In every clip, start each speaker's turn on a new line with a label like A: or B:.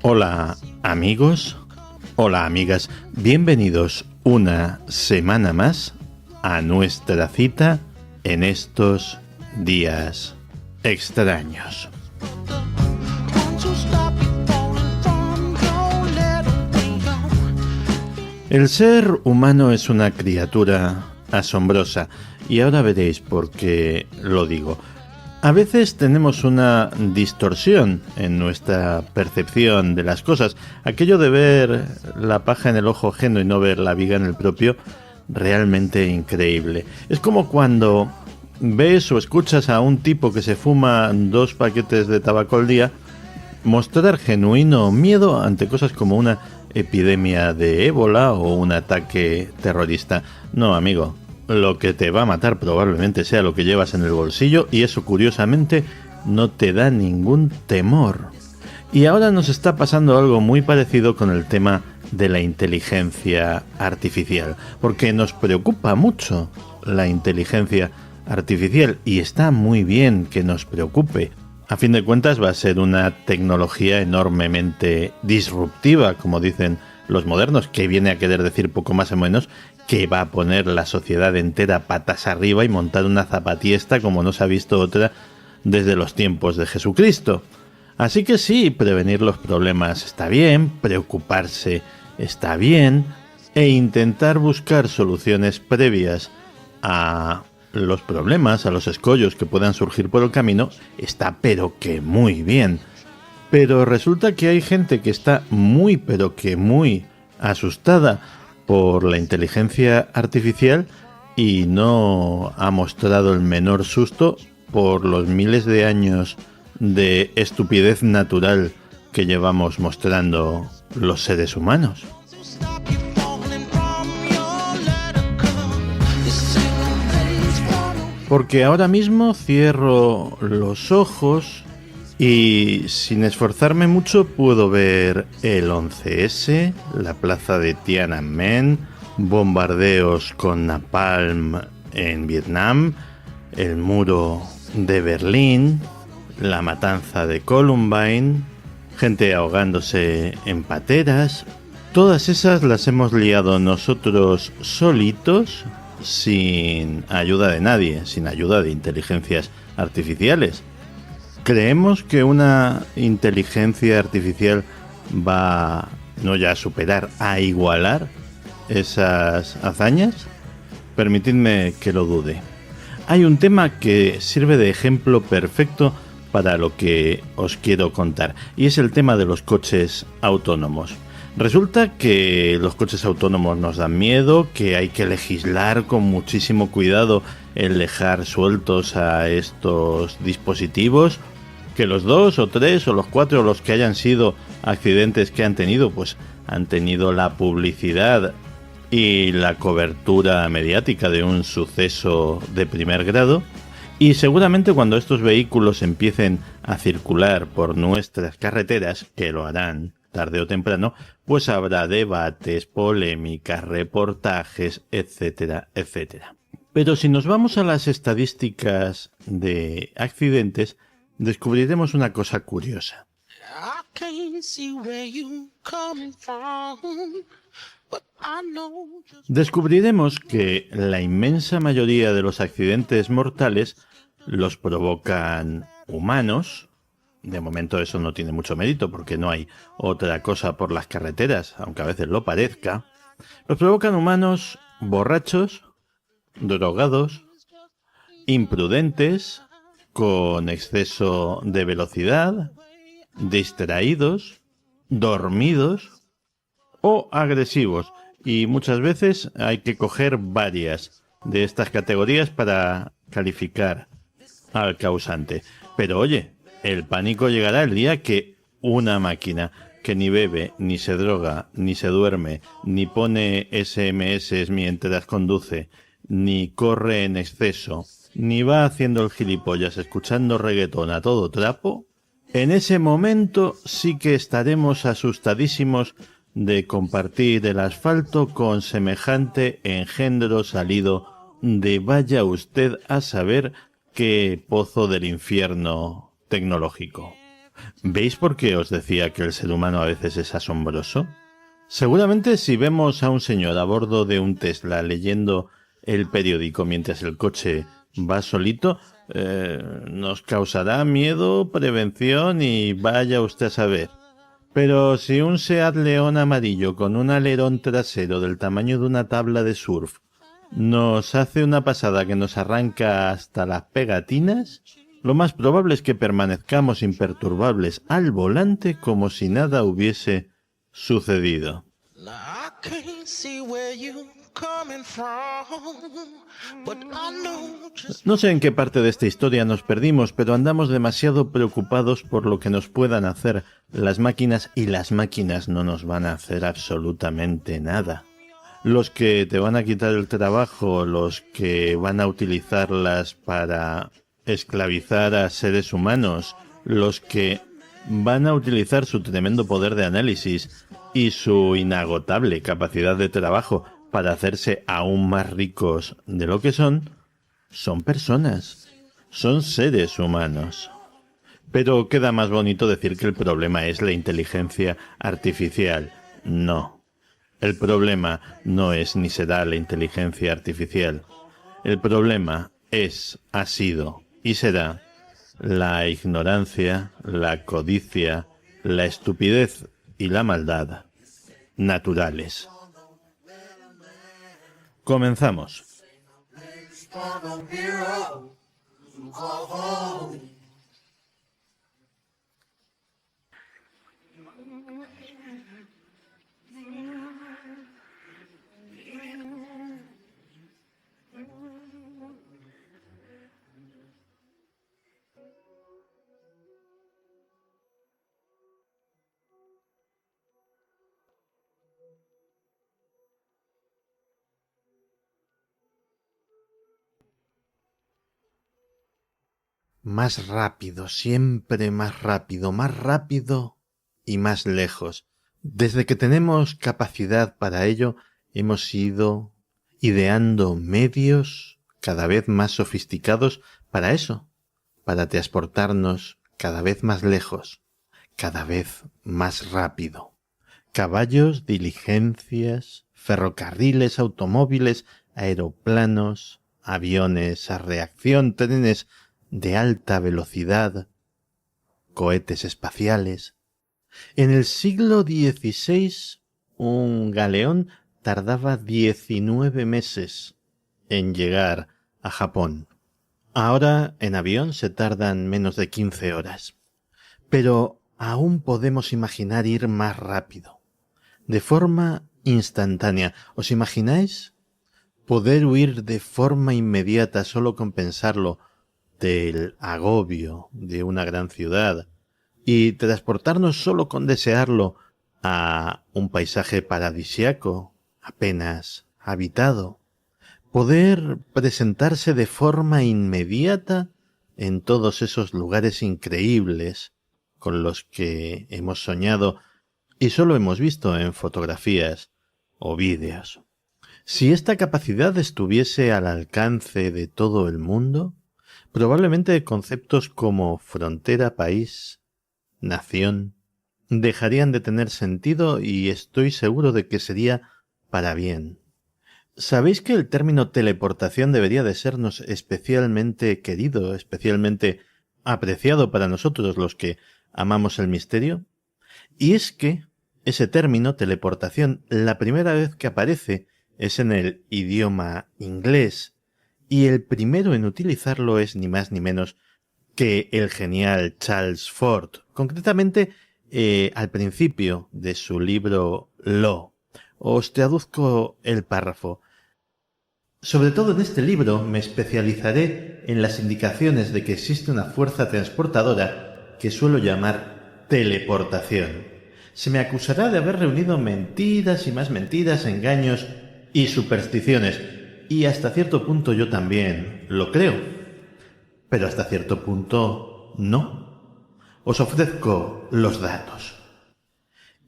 A: Hola amigos, hola amigas, bienvenidos una semana más a nuestra cita en estos días extraños. El ser humano es una criatura asombrosa y ahora veréis por qué lo digo. A veces tenemos una distorsión en nuestra percepción de las cosas. Aquello de ver la paja en el ojo ajeno y no ver la viga en el propio, realmente increíble. Es como cuando ves o escuchas a un tipo que se fuma 2 paquetes de tabaco al día mostrar genuino miedo ante cosas como una epidemia de ébola o un ataque terrorista. No, amigo. Lo que te va a matar probablemente sea lo que llevas en el bolsillo y eso curiosamente no te da ningún temor. Y ahora nos está pasando algo muy parecido con el tema de la inteligencia artificial, porque nos preocupa mucho la inteligencia artificial y está muy bien que nos preocupe. A fin de cuentas va a ser una tecnología enormemente disruptiva, como dicen los modernos, que viene a querer decir poco más o menos que va a poner la sociedad entera patas arriba y montar una zapatiesta como no se ha visto otra desde los tiempos de Jesucristo. Así que sí, prevenir los problemas está bien, preocuparse está bien, e intentar buscar soluciones previas a los problemas, a los escollos que puedan surgir por el camino, está pero que muy bien. Pero resulta que hay gente que está muy pero que muy asustada por la inteligencia artificial y no ha mostrado el menor susto por los miles de años de estupidez natural que llevamos mostrando los seres humanos. Porque ahora mismo cierro los ojos y sin esforzarme mucho puedo ver el 11S, la plaza de Tiananmen, bombardeos con napalm en Vietnam, el muro de Berlín, la matanza de Columbine, gente ahogándose en pateras. Todas esas las hemos liado nosotros solitos, sin ayuda de nadie, sin ayuda de inteligencias artificiales. ¿Creemos que una inteligencia artificial va no ya a superar, a igualar esas hazañas? Permitidme que lo dude. Hay un tema que sirve de ejemplo perfecto para lo que os quiero contar, y es el tema de los coches autónomos. Resulta que los coches autónomos nos dan miedo, que hay que legislar con muchísimo cuidado el dejar sueltos a estos dispositivos, que los 2 o 3 o los 4 o los que hayan sido accidentes que han tenido, pues han tenido la publicidad y la cobertura mediática de un suceso de primer grado. Y seguramente cuando estos vehículos empiecen a circular por nuestras carreteras, que lo harán tarde o temprano, pues habrá debates, polémicas, reportajes, etcétera, etcétera. Pero si nos vamos a las estadísticas de accidentes, descubriremos una cosa curiosa. Descubriremos que la inmensa mayoría de los accidentes mortales los provocan humanos. De momento eso no tiene mucho mérito porque no hay otra cosa por las carreteras, aunque a veces lo parezca. Los provocan humanos borrachos, drogados, imprudentes, con exceso de velocidad, distraídos, dormidos o agresivos. Y muchas veces hay que coger varias de estas categorías para calificar al causante. Pero oye, el pánico llegará el día que una máquina que ni bebe, ni se droga, ni se duerme, ni pone SMS mientras conduce, ni corre en exceso, ni va haciendo el gilipollas escuchando reggaetón a todo trapo, en ese momento sí que estaremos asustadísimos de compartir el asfalto con semejante engendro salido de vaya usted a saber qué pozo del infierno tecnológico. ¿Veis por qué os decía que el ser humano a veces es asombroso? Seguramente si vemos a un señor a bordo de un Tesla leyendo el periódico mientras el coche va solito, nos causará miedo, prevención y vaya usted a saber. Pero si un Seat León amarillo con un alerón trasero del tamaño de una tabla de surf nos hace una pasada que nos arranca hasta las pegatinas, lo más probable es que permanezcamos imperturbables al volante como si nada hubiese sucedido. No sé en qué parte de esta historia nos perdimos, pero andamos demasiado preocupados por lo que nos puedan hacer las máquinas y las máquinas no nos van a hacer absolutamente nada. Los que te van a quitar el trabajo, los que van a utilizarlas para esclavizar a seres humanos, los que van a utilizar su tremendo poder de análisis y su inagotable capacidad de trabajo para hacerse aún más ricos de lo que son personas, son seres humanos. Pero queda más bonito decir que el problema es la inteligencia artificial. No. El problema no es ni será la inteligencia artificial. El problema es, ha sido y será la ignorancia, la codicia, la estupidez y la maldad naturales. Comenzamos. Más rápido, siempre más rápido y más lejos. Desde que tenemos capacidad para ello, hemos ido ideando medios cada vez más sofisticados para eso, para transportarnos cada vez más lejos, cada vez más rápido. Caballos, diligencias, ferrocarriles, automóviles, aeroplanos, aviones a reacción, trenes de alta velocidad, cohetes espaciales. En el siglo XVI, un galeón tardaba 19 meses en llegar a Japón. Ahora, en avión se tardan menos de 15 horas. Pero aún podemos imaginar ir más rápido, de forma instantánea. ¿Os imagináis poder huir de forma inmediata solo con pensarlo del agobio de una gran ciudad y transportarnos solo con desearlo a un paisaje paradisiaco, apenas habitado? Poder presentarse de forma inmediata en todos esos lugares increíbles con los que hemos soñado y solo hemos visto en fotografías o vídeos. Si esta capacidad estuviese al alcance de todo el mundo, probablemente conceptos como frontera, país, nación, dejarían de tener sentido y estoy seguro de que sería para bien. ¿Sabéis que el término teleportación debería de sernos especialmente querido, especialmente apreciado para nosotros los que amamos el misterio? Y es que ese término, teleportación, la primera vez que aparece es en el idioma inglés, y el primero en utilizarlo es ni más ni menos que el genial Charles Ford, concretamente al principio de su libro Lo. Os traduzco el párrafo. Sobre todo en este libro me especializaré en las indicaciones de que existe una fuerza transportadora que suelo llamar teleportación. Se me acusará de haber reunido mentiras y más mentiras, engaños y supersticiones, y hasta cierto punto yo también lo creo, pero hasta cierto punto no. Os ofrezco los datos.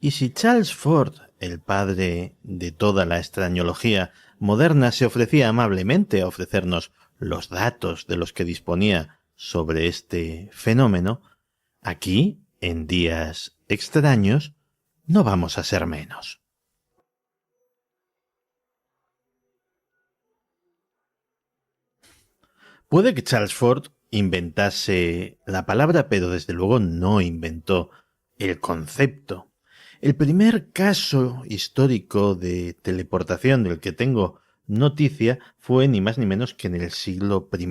A: Y si Charles Ford, el padre de toda la extrañología moderna, se ofrecía amablemente a ofrecernos los datos de los que disponía sobre este fenómeno, aquí, en días extraños no vamos a ser menos. Puede que Charles Fort inventase la palabra, pero desde luego no inventó el concepto. El primer caso histórico de teleportación del que tengo noticia fue ni más ni menos que en el siglo I.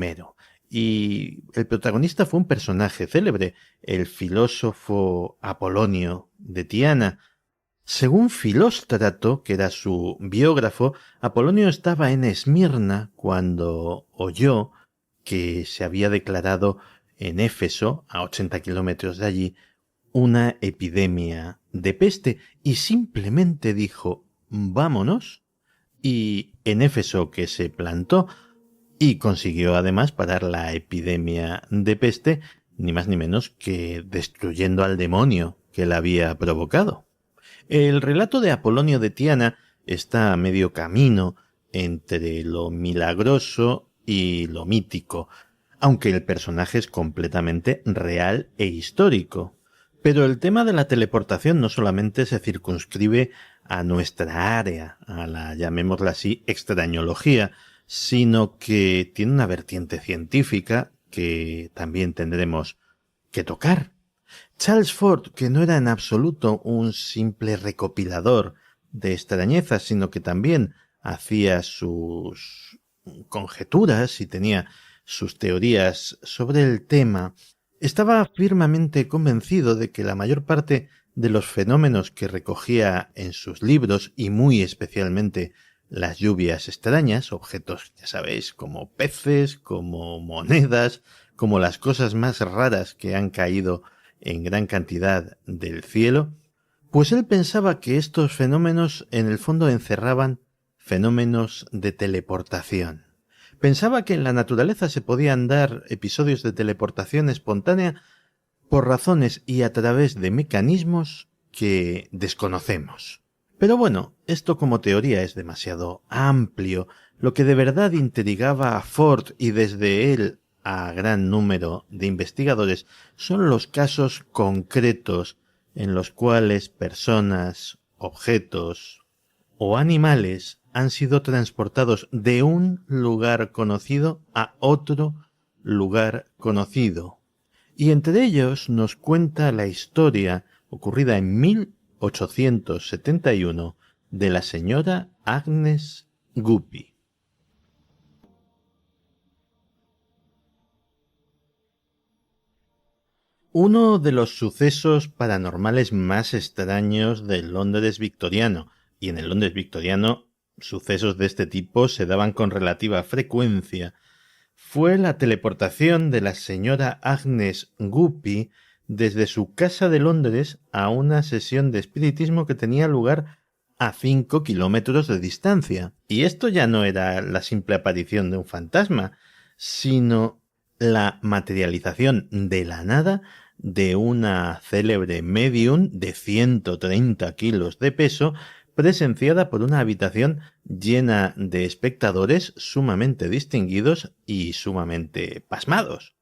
A: Y el protagonista fue un personaje célebre, el filósofo Apolonio de Tiana. Según Filóstrato, que era su biógrafo, Apolonio estaba en Esmirna cuando oyó que se había declarado en Éfeso, a 80 kilómetros de allí, una epidemia de peste y simplemente dijo vámonos, y en Éfeso que se plantó y consiguió además parar la epidemia de peste, ni más ni menos que destruyendo al demonio que la había provocado. El relato de Apolonio de Tiana está a medio camino entre lo milagroso y lo mítico, aunque el personaje es completamente real e histórico. Pero el tema de la teleportación no solamente se circunscribe a nuestra área, a la, llamémosla así, extrañología, sino que tiene una vertiente científica que también tendremos que tocar. Charles Fort, que no era en absoluto un simple recopilador de extrañezas, sino que también hacía sus conjeturas y tenía sus teorías sobre el tema, estaba firmemente convencido de que la mayor parte de los fenómenos que recogía en sus libros, y muy especialmente las lluvias extrañas, objetos, ya sabéis, como peces, como monedas, como las cosas más raras que han caído en gran cantidad del cielo, pues él pensaba que estos fenómenos en el fondo encerraban fenómenos de teleportación. Pensaba que en la naturaleza se podían dar episodios de teleportación espontánea por razones y a través de mecanismos que desconocemos. Pero bueno, esto como teoría es demasiado amplio. Lo que de verdad intrigaba a Fort y desde él a gran número de investigadores son los casos concretos en los cuales personas, objetos o animales han sido transportados de un lugar conocido a otro lugar conocido. Y entre ellos nos cuenta la historia ocurrida en 1871 de la señora Agnes Guppy. Uno de los sucesos paranormales más extraños del Londres victoriano, y en el Londres victoriano sucesos de este tipo se daban con relativa frecuencia, fue la teleportación de la señora Agnes Guppy desde su casa de Londres a una sesión de espiritismo que tenía lugar a 5 kilómetros de distancia. Y esto ya no era la simple aparición de un fantasma, sino la materialización de la nada de una célebre medium de 130 kilos de peso, presenciada por una habitación llena de espectadores sumamente distinguidos y sumamente pasmados.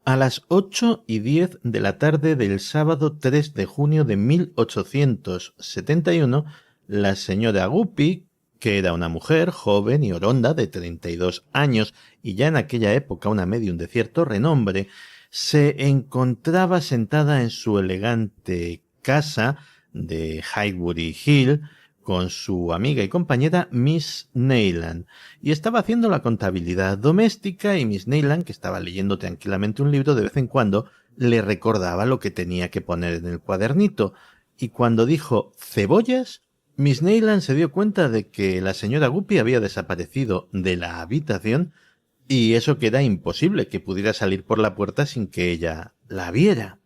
A: A las 8:10 de la tarde del sábado 3 de junio de 1871, la señora Guppy, que era una mujer joven y oronda de 32 años y ya en aquella época una medium de cierto renombre, se encontraba sentada en su elegante casa de Highbury Hill con su amiga y compañera Miss Neyland, y estaba haciendo la contabilidad doméstica, y Miss Neyland, que estaba leyendo tranquilamente un libro, de vez en cuando le recordaba lo que tenía que poner en el cuadernito, y cuando dijo cebollas, Miss Neyland se dio cuenta de que la señora Guppy había desaparecido de la habitación, y eso que era imposible que pudiera salir por la puerta sin que ella la viera.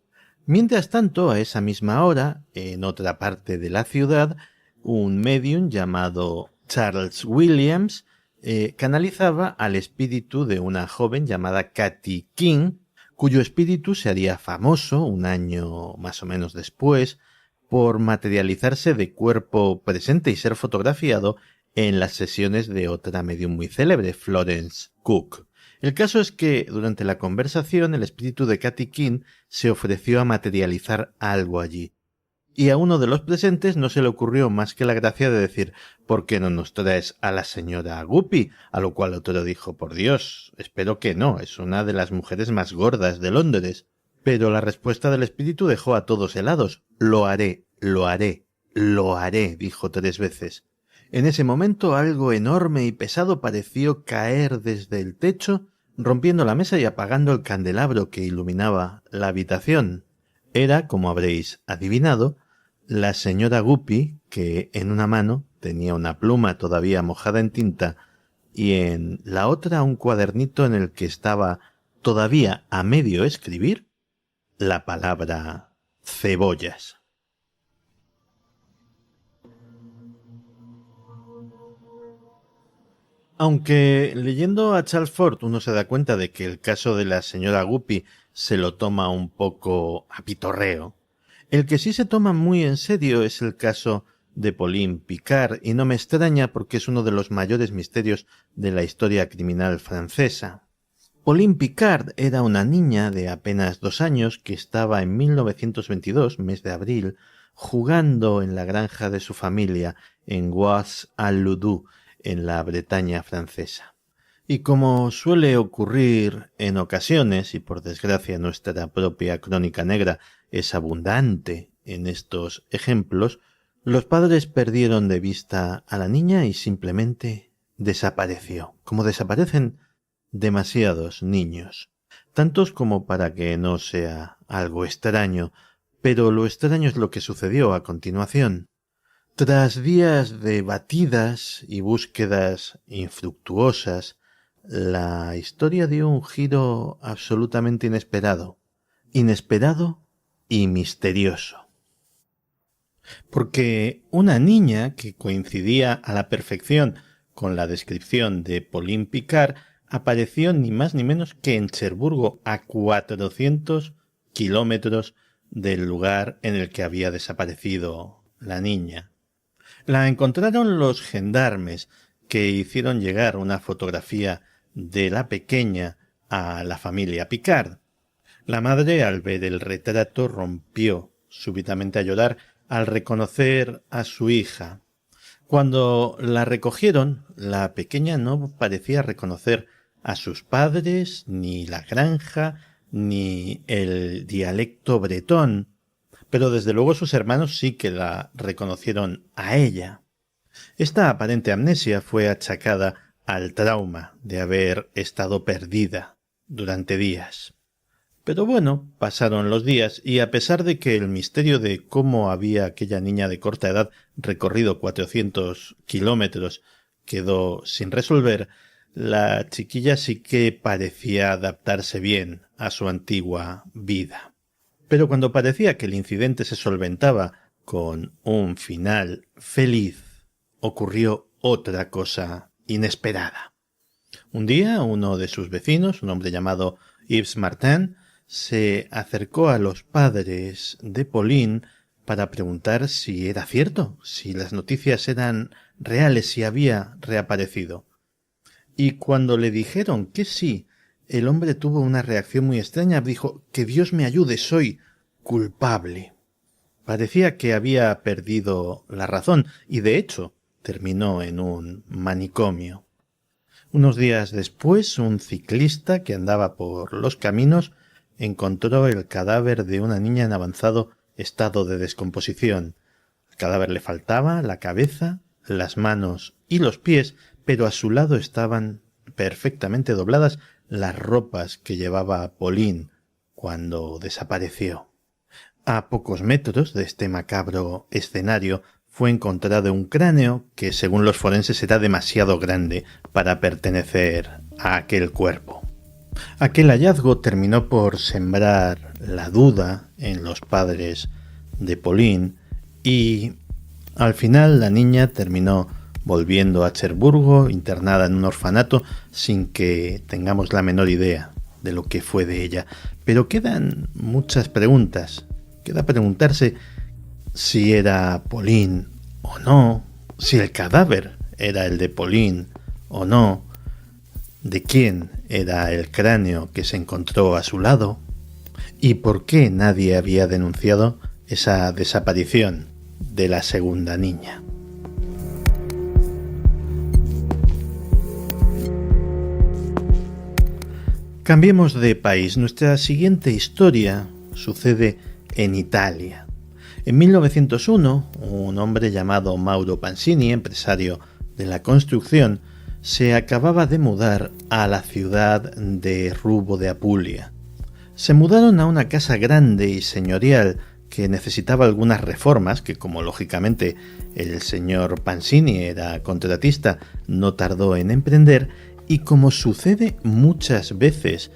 A: Mientras tanto, a esa misma hora, en otra parte de la ciudad, un medium llamado Charles Williams canalizaba al espíritu de una joven llamada Katy King, cuyo espíritu se haría famoso un año más o menos después por materializarse de cuerpo presente y ser fotografiado en las sesiones de otra medium muy célebre, Florence Cook. El caso es que durante la conversación el espíritu de Katy King se ofreció a materializar algo allí. Y a uno de los presentes no se le ocurrió más que la gracia de decir «¿Por qué no nos traes a la señora Guppy?», a lo cual otro dijo «Por Dios, espero que no, es una de las mujeres más gordas de Londres». Pero la respuesta del espíritu dejó a todos helados. «Lo haré, lo haré, lo haré», dijo 3 veces. En ese momento algo enorme y pesado pareció caer desde el techo, rompiendo la mesa y apagando el candelabro que iluminaba la habitación. Era, como habréis adivinado, la señora Guppy, que en una mano tenía una pluma todavía mojada en tinta y en la otra un cuadernito en el que estaba todavía a medio escribir la palabra cebollas. Aunque leyendo a Charles Fort uno se da cuenta de que el caso de la señora Guppy se lo toma un poco a pitorreo, el que sí se toma muy en serio es el caso de Pauline Picard, y no me extraña porque es uno de los mayores misterios de la historia criminal francesa. Pauline Picard era una niña de apenas 2 años que estaba en 1922, mes de abril, jugando en la granja de su familia en Bois-à-Loudun, en la Bretaña francesa. Y como suele ocurrir en ocasiones, y por desgracia nuestra propia crónica negra es abundante en estos ejemplos, los padres perdieron de vista a la niña y simplemente desapareció, como desaparecen demasiados niños, tantos como para que no sea algo extraño, pero lo extraño es lo que sucedió a continuación. Tras días de batidas y búsquedas infructuosas, la historia dio un giro absolutamente inesperado y misterioso. Porque una niña que coincidía a la perfección con la descripción de Pauline Picard apareció ni más ni menos que en Cherburgo, a 400 kilómetros del lugar en el que había desaparecido la niña. La encontraron los gendarmes, que hicieron llegar una fotografía de la pequeña a la familia Picard. La madre, al ver el retrato, rompió súbitamente a llorar al reconocer a su hija. Cuando la recogieron, la pequeña no parecía reconocer a sus padres, ni la granja, ni el dialecto bretón, pero desde luego sus hermanos sí que la reconocieron a ella. Esta aparente amnesia fue achacada al trauma de haber estado perdida durante días. Pero bueno, pasaron los días y a pesar de que el misterio de cómo había aquella niña de corta edad recorrido 400 kilómetros quedó sin resolver, la chiquilla sí que parecía adaptarse bien a su antigua vida. Pero cuando parecía que el incidente se solventaba con un final feliz, ocurrió otra cosa inesperada. Un día, uno de sus vecinos, un hombre llamado Yves Martin, se acercó a los padres de Pauline para preguntar si era cierto, si las noticias eran reales, si había reaparecido. Y cuando le dijeron que sí, el hombre tuvo una reacción muy extraña. Dijo: «Que Dios me ayude, soy culpable». Parecía que había perdido la razón y, de hecho, terminó en un manicomio. Unos días después, un ciclista que andaba por los caminos encontró el cadáver de una niña en avanzado estado de descomposición. Al cadáver le faltaba la cabeza, las manos y los pies, pero a su lado estaban perfectamente dobladas las ropas que llevaba Pauline cuando desapareció. A pocos metros de este macabro escenario fue encontrado un cráneo que, según los forenses, era demasiado grande para pertenecer a aquel cuerpo. Aquel hallazgo terminó por sembrar la duda en los padres de Pauline y al final la niña terminó volviendo a Cherburgo, internada en un orfanato, sin que tengamos la menor idea de lo que fue de ella. Pero quedan muchas preguntas. Queda preguntarse si era Pauline o no, si el cadáver era el de Pauline o no. de quién era el cráneo que se encontró a su lado y por qué nadie había denunciado esa desaparición de la segunda niña. Cambiemos de país. Nuestra siguiente historia sucede en Italia. En 1901, un hombre llamado Mauro Pansini, empresario de la construcción, se acababa de mudar a la ciudad de Ruvo de Apulia. Se mudaron a una casa grande y señorial que necesitaba algunas reformas que, como lógicamente el señor Pansini era contratista, no tardó en emprender, y como sucede muchas veces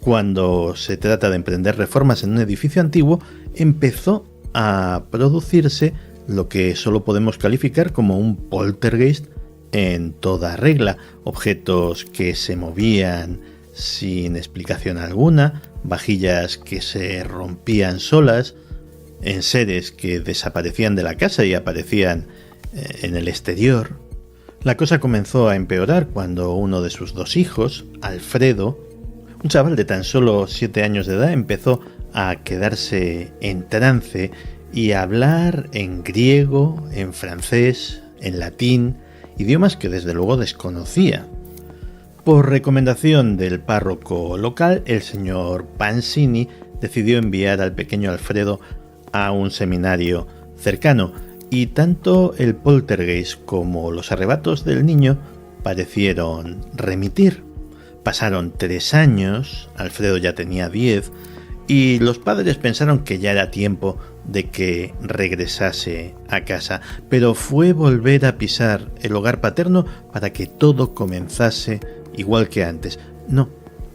A: cuando se trata de emprender reformas en un edificio antiguo, empezó a producirse lo que solo podemos calificar como un poltergeist en toda regla: objetos que se movían sin explicación alguna, vajillas que se rompían solas, enseres que desaparecían de la casa y aparecían en el exterior. La cosa comenzó a empeorar cuando uno de sus dos hijos, Alfredo, un chaval de tan solo 7 años de edad, empezó a quedarse en trance y a hablar en griego, en francés, en latín, idiomas que desde luego desconocía. Por recomendación del párroco local, el señor Pansini decidió enviar al pequeño Alfredo a un seminario cercano, y tanto el poltergeist como los arrebatos del niño parecieron remitir. Pasaron 3 años, Alfredo ya tenía 10, y los padres pensaron que ya era tiempo de que regresase a casa, pero fue volver a pisar el hogar paterno para que todo comenzase igual que antes. No,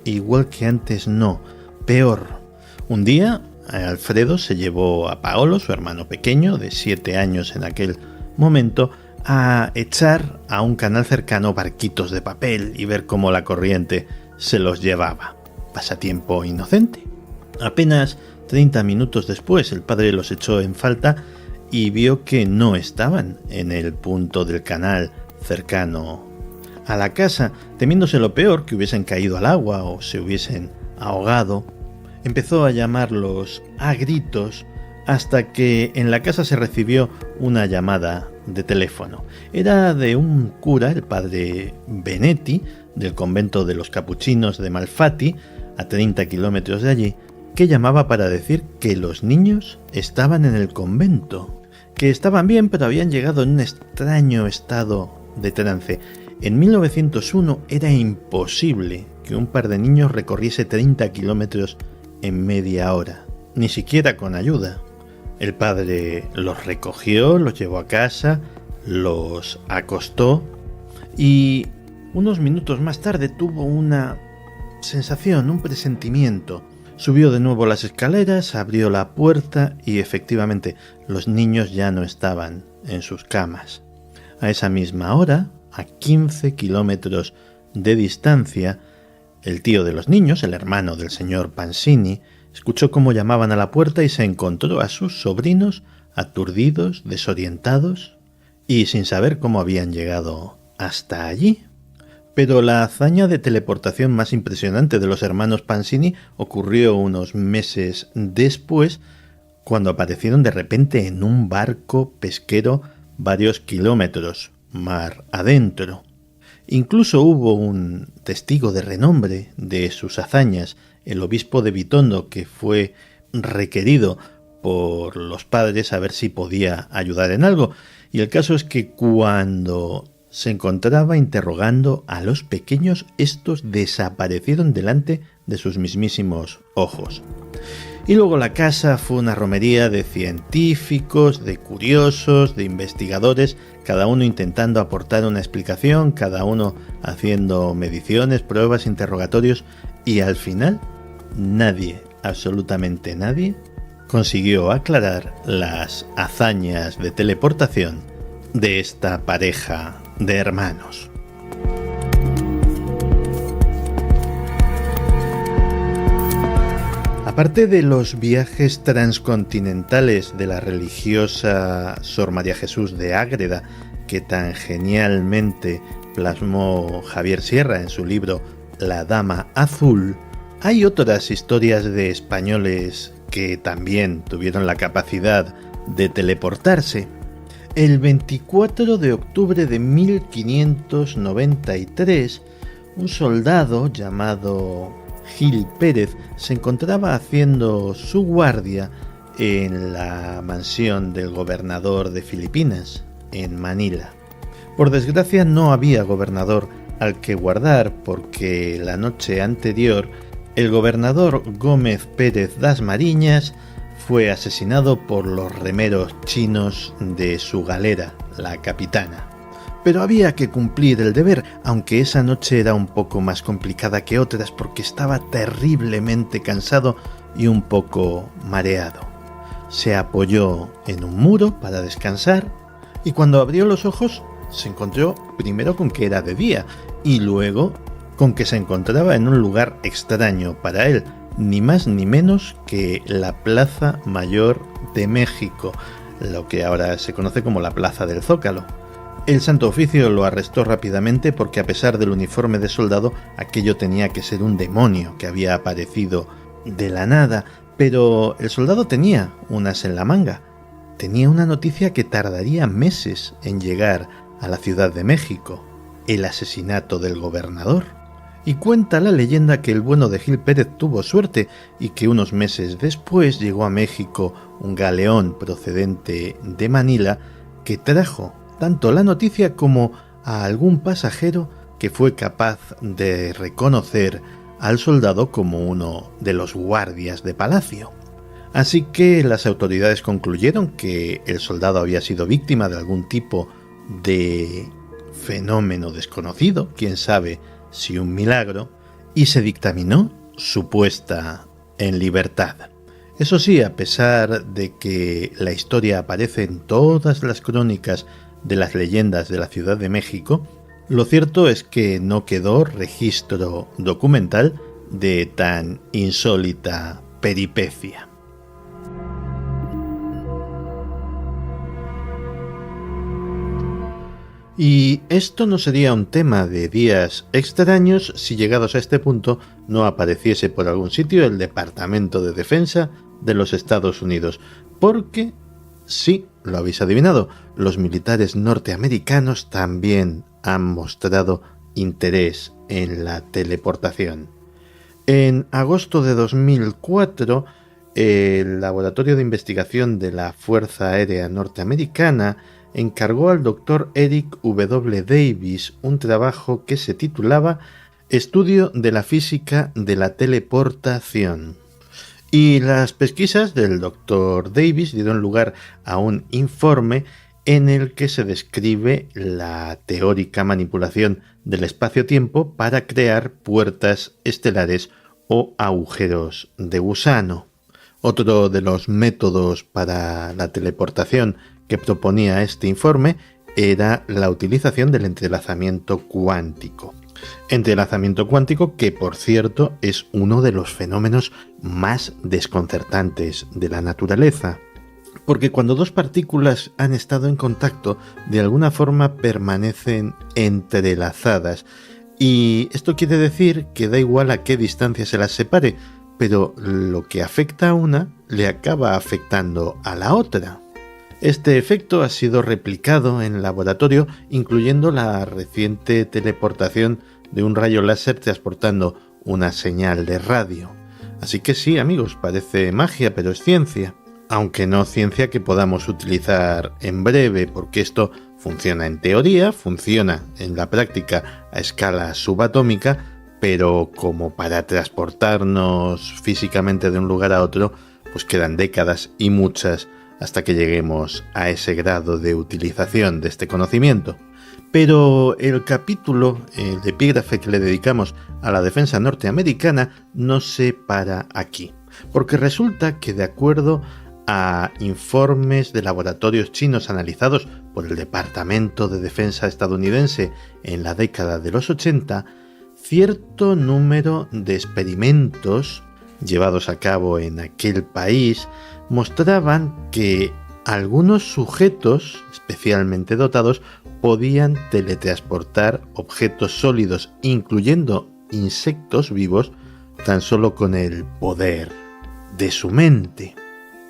A: igual que antes no, peor. Un día Alfredo se llevó a Paolo, su hermano pequeño, de 7 años en aquel momento, a echar a un canal cercano barquitos de papel y ver cómo la corriente se los llevaba. Pasatiempo inocente. Apenas 30 minutos después el padre los echó en falta y vio que no estaban en el punto del canal cercano a la casa. Temiéndose lo peor, que hubiesen caído al agua o se hubiesen ahogado, empezó a llamarlos a gritos hasta que en la casa se recibió una llamada de teléfono. Era de un cura, el padre Benetti, del convento de los capuchinos de Malfatti, a 30 kilómetros de allí, que llamaba para decir que los niños estaban en el convento, que estaban bien, pero habían llegado en un extraño estado de trance. En 1901 era imposible que un par de niños recorriese 30 kilómetros en media hora, ni siquiera con ayuda. El padre los recogió, los llevó a casa, los acostó y unos minutos más tarde tuvo una sensación, un presentimiento. Subió de nuevo las escaleras, abrió la puerta y efectivamente los niños ya no estaban en sus camas. A esa misma hora, a 15 kilómetros de distancia, el tío de los niños, el hermano del señor Pansini, escuchó cómo llamaban a la puerta y se encontró a sus sobrinos aturdidos, desorientados y sin saber cómo habían llegado hasta allí. Pero la hazaña de teleportación más impresionante de los hermanos Pansini ocurrió unos meses después, cuando aparecieron de repente en un barco pesquero varios kilómetros mar adentro. Incluso hubo un testigo de renombre de sus hazañas, el obispo de Vitondo, que fue requerido por los padres a ver si podía ayudar en algo. Y el caso es que cuando se encontraba interrogando a los pequeños, estos desaparecieron delante de sus mismísimos ojos. Y luego la casa fue una romería de científicos, de curiosos, de investigadores, cada uno intentando aportar una explicación, cada uno haciendo mediciones, pruebas, interrogatorios, y al final nadie, absolutamente nadie, consiguió aclarar las hazañas de teleportación de esta pareja de hermanos. Aparte de los viajes transcontinentales de la religiosa Sor María Jesús de Ágreda que tan genialmente plasmó Javier Sierra en su libro La Dama Azul, hay otras historias de españoles que también tuvieron la capacidad de teleportarse. El 24 de octubre de 1593, un soldado llamado Gil Pérez se encontraba haciendo su guardia en la mansión del gobernador de Filipinas, en Manila. Por desgracia no había gobernador al que guardar porque la noche anterior el gobernador Gómez Pérez das Mariñas fue asesinado por los remeros chinos de su galera, la Capitana. Pero había que cumplir el deber, aunque esa noche era un poco más complicada que otras porque estaba terriblemente cansado y un poco mareado. Se apoyó en un muro para descansar y cuando abrió los ojos se encontró primero con que era de día y luego con que se encontraba en un lugar extraño para él, ni más ni menos que la Plaza Mayor de México, lo que ahora se conoce como la Plaza del Zócalo. El Santo Oficio lo arrestó rápidamente porque a pesar del uniforme de soldado, aquello tenía que ser un demonio que había aparecido de la nada, pero el soldado tenía un as en la manga. Tenía una noticia que tardaría meses en llegar a la Ciudad de México: el asesinato del gobernador. Y cuenta la leyenda que el bueno de Gil Pérez tuvo suerte y que unos meses después llegó a México un galeón procedente de Manila que trajo tanto la noticia como a algún pasajero que fue capaz de reconocer al soldado como uno de los guardias de palacio. Así que las autoridades concluyeron que el soldado había sido víctima de algún tipo de fenómeno desconocido, quién sabe si un milagro, y se dictaminó su puesta en libertad. Eso sí, a pesar de que la historia aparece en todas las crónicas de las leyendas de la Ciudad de México, lo cierto es que no quedó registro documental de tan insólita peripecia. Y esto no sería un tema de días extraños si llegados a este punto no apareciese por algún sitio el Departamento de Defensa de los Estados Unidos, porque, sí, lo habéis adivinado, los militares norteamericanos también han mostrado interés en la teleportación. En agosto de 2004, el Laboratorio de Investigación de la Fuerza Aérea Norteamericana encargó al Dr. Eric W. Davis un trabajo que se titulaba Estudio de la física de la teleportación. Y las pesquisas del Dr. Davis dieron lugar a un informe en el que se describe la teórica manipulación del espacio-tiempo para crear puertas estelares o agujeros de gusano. Otro de los métodos para la teleportación que proponía este informe era la utilización del entrelazamiento cuántico. Entrelazamiento cuántico que, por cierto, es uno de los fenómenos más desconcertantes de la naturaleza. Porque cuando dos partículas han estado en contacto, de alguna forma permanecen entrelazadas. Y esto quiere decir que da igual a qué distancia se las separe, pero lo que afecta a una le acaba afectando a la otra. Este efecto ha sido replicado en laboratorio, incluyendo la reciente teleportación de un rayo láser transportando una señal de radio. Así que sí, amigos, parece magia, pero es ciencia. Aunque no ciencia que podamos utilizar en breve, porque esto funciona en teoría, funciona en la práctica a escala subatómica, pero como para transportarnos físicamente de un lugar a otro, pues quedan décadas y muchas hasta que lleguemos a ese grado de utilización de este conocimiento. Pero el capítulo, el epígrafe que le dedicamos a la defensa norteamericana, no se para aquí, porque resulta que de acuerdo a informes de laboratorios chinos analizados por el Departamento de Defensa estadounidense en la década de los 80, cierto número de experimentos llevados a cabo en aquel país mostraban que algunos sujetos especialmente dotados podían teletransportar objetos sólidos, incluyendo insectos vivos, tan solo con el poder de su mente.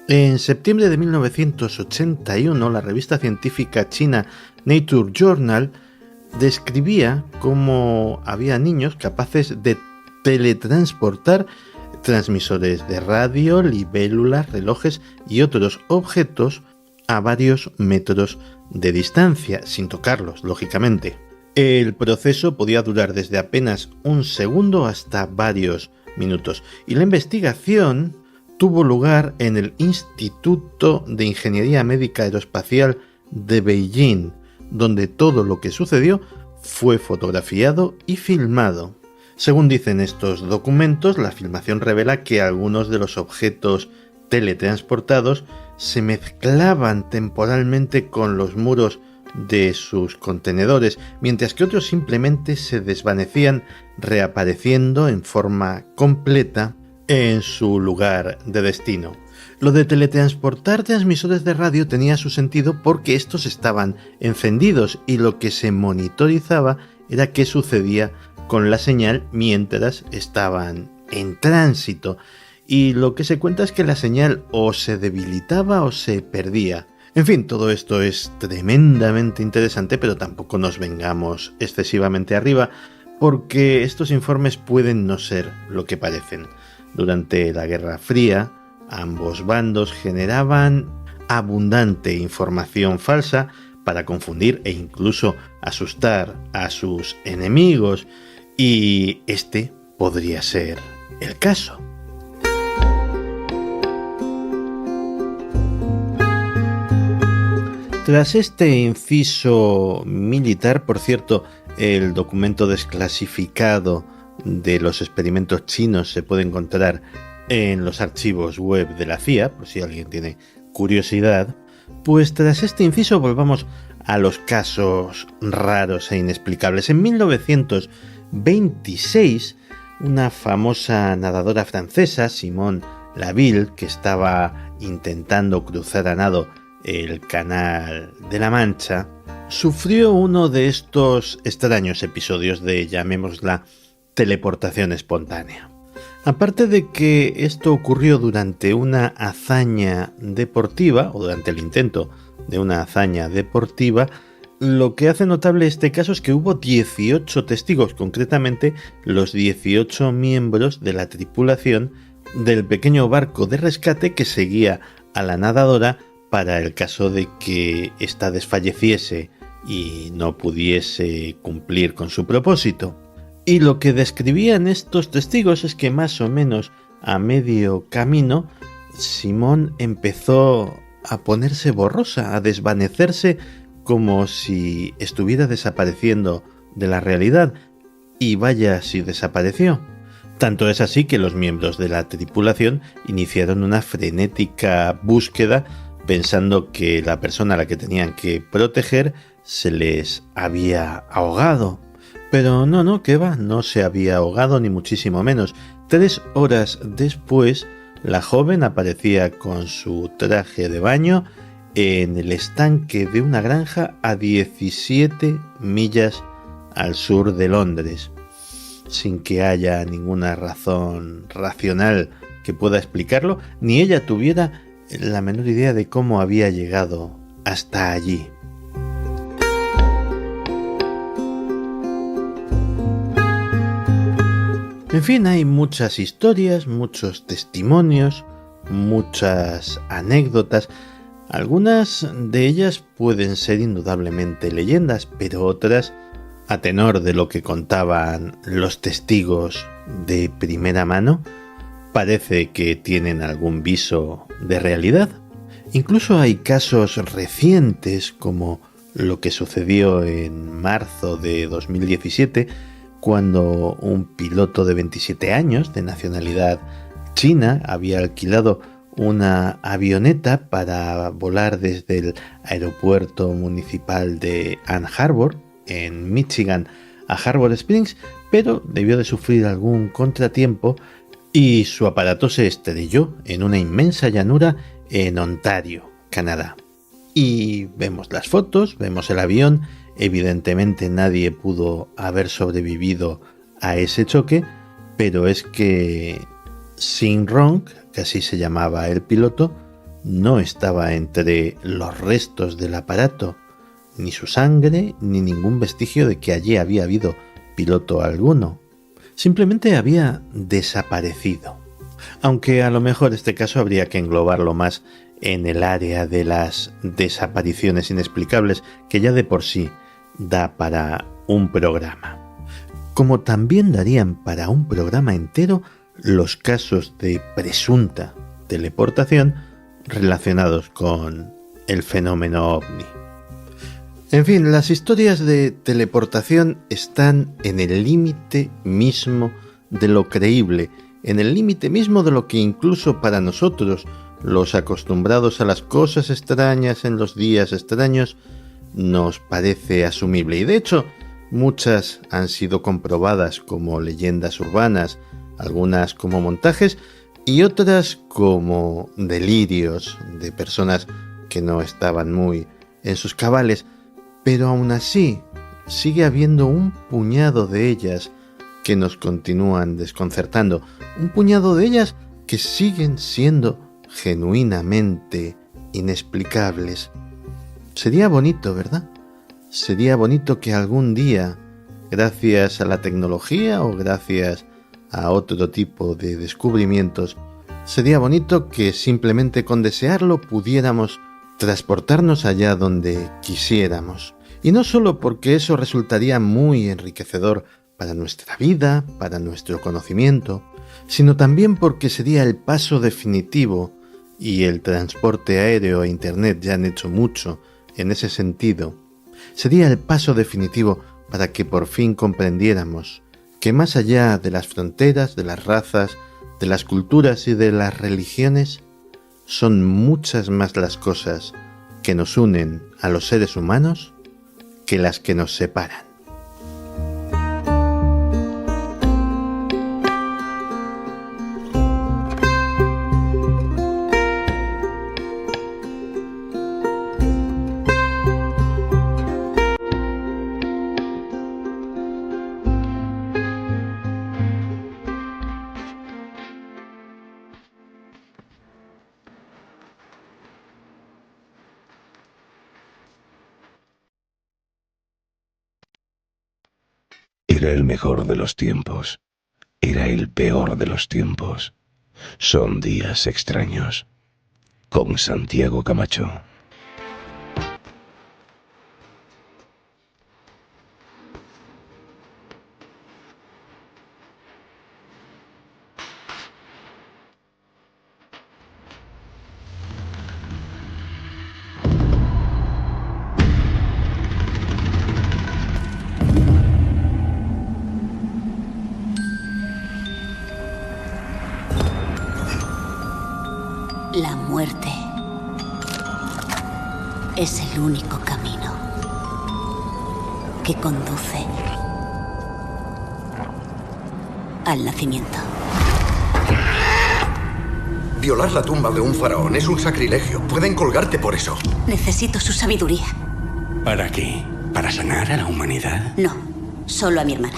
A: En septiembre de 1981, la revista científica china Nature Journal describía cómo había niños capaces de teletransportar transmisores de radio, libélulas, relojes y otros objetos a varios metros de distancia, sin tocarlos, lógicamente. El proceso podía durar desde apenas un segundo hasta varios minutos, y la investigación tuvo lugar en el Instituto de Ingeniería Médica Aeroespacial de Beijing, donde todo lo que sucedió fue fotografiado y filmado. Según dicen estos documentos, la filmación revela que algunos de los objetos teletransportados se mezclaban temporalmente con los muros de sus contenedores, mientras que otros simplemente se desvanecían, reapareciendo en forma completa en su lugar de destino. Lo de teletransportar transmisores de radio tenía su sentido porque estos estaban encendidos y lo que se monitorizaba era qué sucedía con la señal mientras estaban en tránsito, y lo que se cuenta es que la señal o se debilitaba o se perdía. En fin, todo esto es tremendamente interesante, pero tampoco nos vengamos excesivamente arriba, porque estos informes pueden no ser lo que parecen. Durante la Guerra Fría, ambos bandos generaban abundante información falsa para confundir e incluso asustar a sus enemigos, y este podría ser el caso. Tras este inciso militar, por cierto, el documento desclasificado de los experimentos chinos se puede encontrar en los archivos web de la CIA, por si alguien tiene curiosidad. Pues tras este inciso volvamos a los casos raros e inexplicables. En 1926, una famosa nadadora francesa, Simone Laville, que estaba intentando cruzar a nado el Canal de la Mancha, sufrió uno de estos extraños episodios de, llamémosla, teleportación espontánea. Aparte de que esto ocurrió durante una hazaña deportiva, o durante el intento de una hazaña deportiva, lo que hace notable este caso es que hubo 18 testigos, concretamente los 18 miembros de la tripulación del pequeño barco de rescate que seguía a la nadadora para el caso de que ésta desfalleciese y no pudiese cumplir con su propósito. Y lo que describían estos testigos es que más o menos a medio camino, Simón empezó a ponerse borrosa, a desvanecerse como si estuviera desapareciendo de la realidad, y vaya si desapareció. Tanto es así que los miembros de la tripulación iniciaron una frenética búsqueda pensando que la persona a la que tenían que proteger se les había ahogado. Pero no, que va, no se había ahogado ni muchísimo menos. 3 horas después, la joven aparecía con su traje de baño en el estanque de una granja a 17 millas al sur de Londres, sin que haya ninguna razón racional que pueda explicarlo, ni ella tuviera la menor idea de cómo había llegado hasta allí. En fin, hay muchas historias, muchos testimonios, muchas anécdotas. Algunas de ellas pueden ser indudablemente leyendas, pero otras, a tenor de lo que contaban los testigos de primera mano, parece que tienen algún viso de realidad. Incluso hay casos recientes, como lo que sucedió en marzo de 2017, cuando un piloto de 27 años, de nacionalidad china, había alquilado una avioneta para volar desde el aeropuerto municipal de Ann Arbor, en Michigan, a Harbor Springs, pero debió de sufrir algún contratiempo y su aparato se estrelló en una inmensa llanura en Ontario, Canadá. Y vemos las fotos, vemos el avión Evidentemente nadie pudo haber sobrevivido a ese choque, pero es que Sean Ronk, que así se llamaba el piloto, no estaba entre los restos del aparato, ni su sangre, ni ningún vestigio de que allí había habido piloto alguno. Simplemente había desaparecido. Aunque a lo mejor este caso habría que englobarlo más en el área de las desapariciones inexplicables, que ya de por sí da para un programa. Como también darían para un programa entero los casos de presunta teleportación relacionados con el fenómeno ovni. En fin, las historias de teleportación están en el límite mismo de lo creíble, en el límite mismo de lo que incluso para nosotros, los acostumbrados a las cosas extrañas en los días extraños, nos parece asumible. Y de hecho, muchas han sido comprobadas como leyendas urbanas, algunas como montajes y otras como delirios de personas que no estaban muy en sus cabales. Pero aún así, sigue habiendo un puñado de ellas que nos continúan desconcertando. Un puñado de ellas que siguen siendo genuinamente inexplicables. Sería bonito, ¿verdad? Sería bonito que algún día, gracias a la tecnología o gracias a otro tipo de descubrimientos, sería bonito que simplemente con desearlo pudiéramos transportarnos allá donde quisiéramos. Y no solo porque eso resultaría muy enriquecedor para nuestra vida, para nuestro conocimiento, sino también porque sería el paso definitivo, y el transporte aéreo e Internet ya han hecho mucho en ese sentido, sería el paso definitivo para que por fin comprendiéramos que más allá de las fronteras, de las razas, de las culturas y de las religiones, son muchas más las cosas que nos unen a los seres humanos que las que nos separan.
B: Era el mejor de los tiempos. Era el peor de los tiempos. Son días extraños. Con Santiago Camacho.
C: La muerte es el único camino que conduce al nacimiento.
D: Violar la tumba de un faraón es un sacrilegio. Pueden colgarte por eso.
C: Necesito su sabiduría.
E: ¿Para qué? ¿Para sanar a la humanidad?
C: No, solo a mi hermana.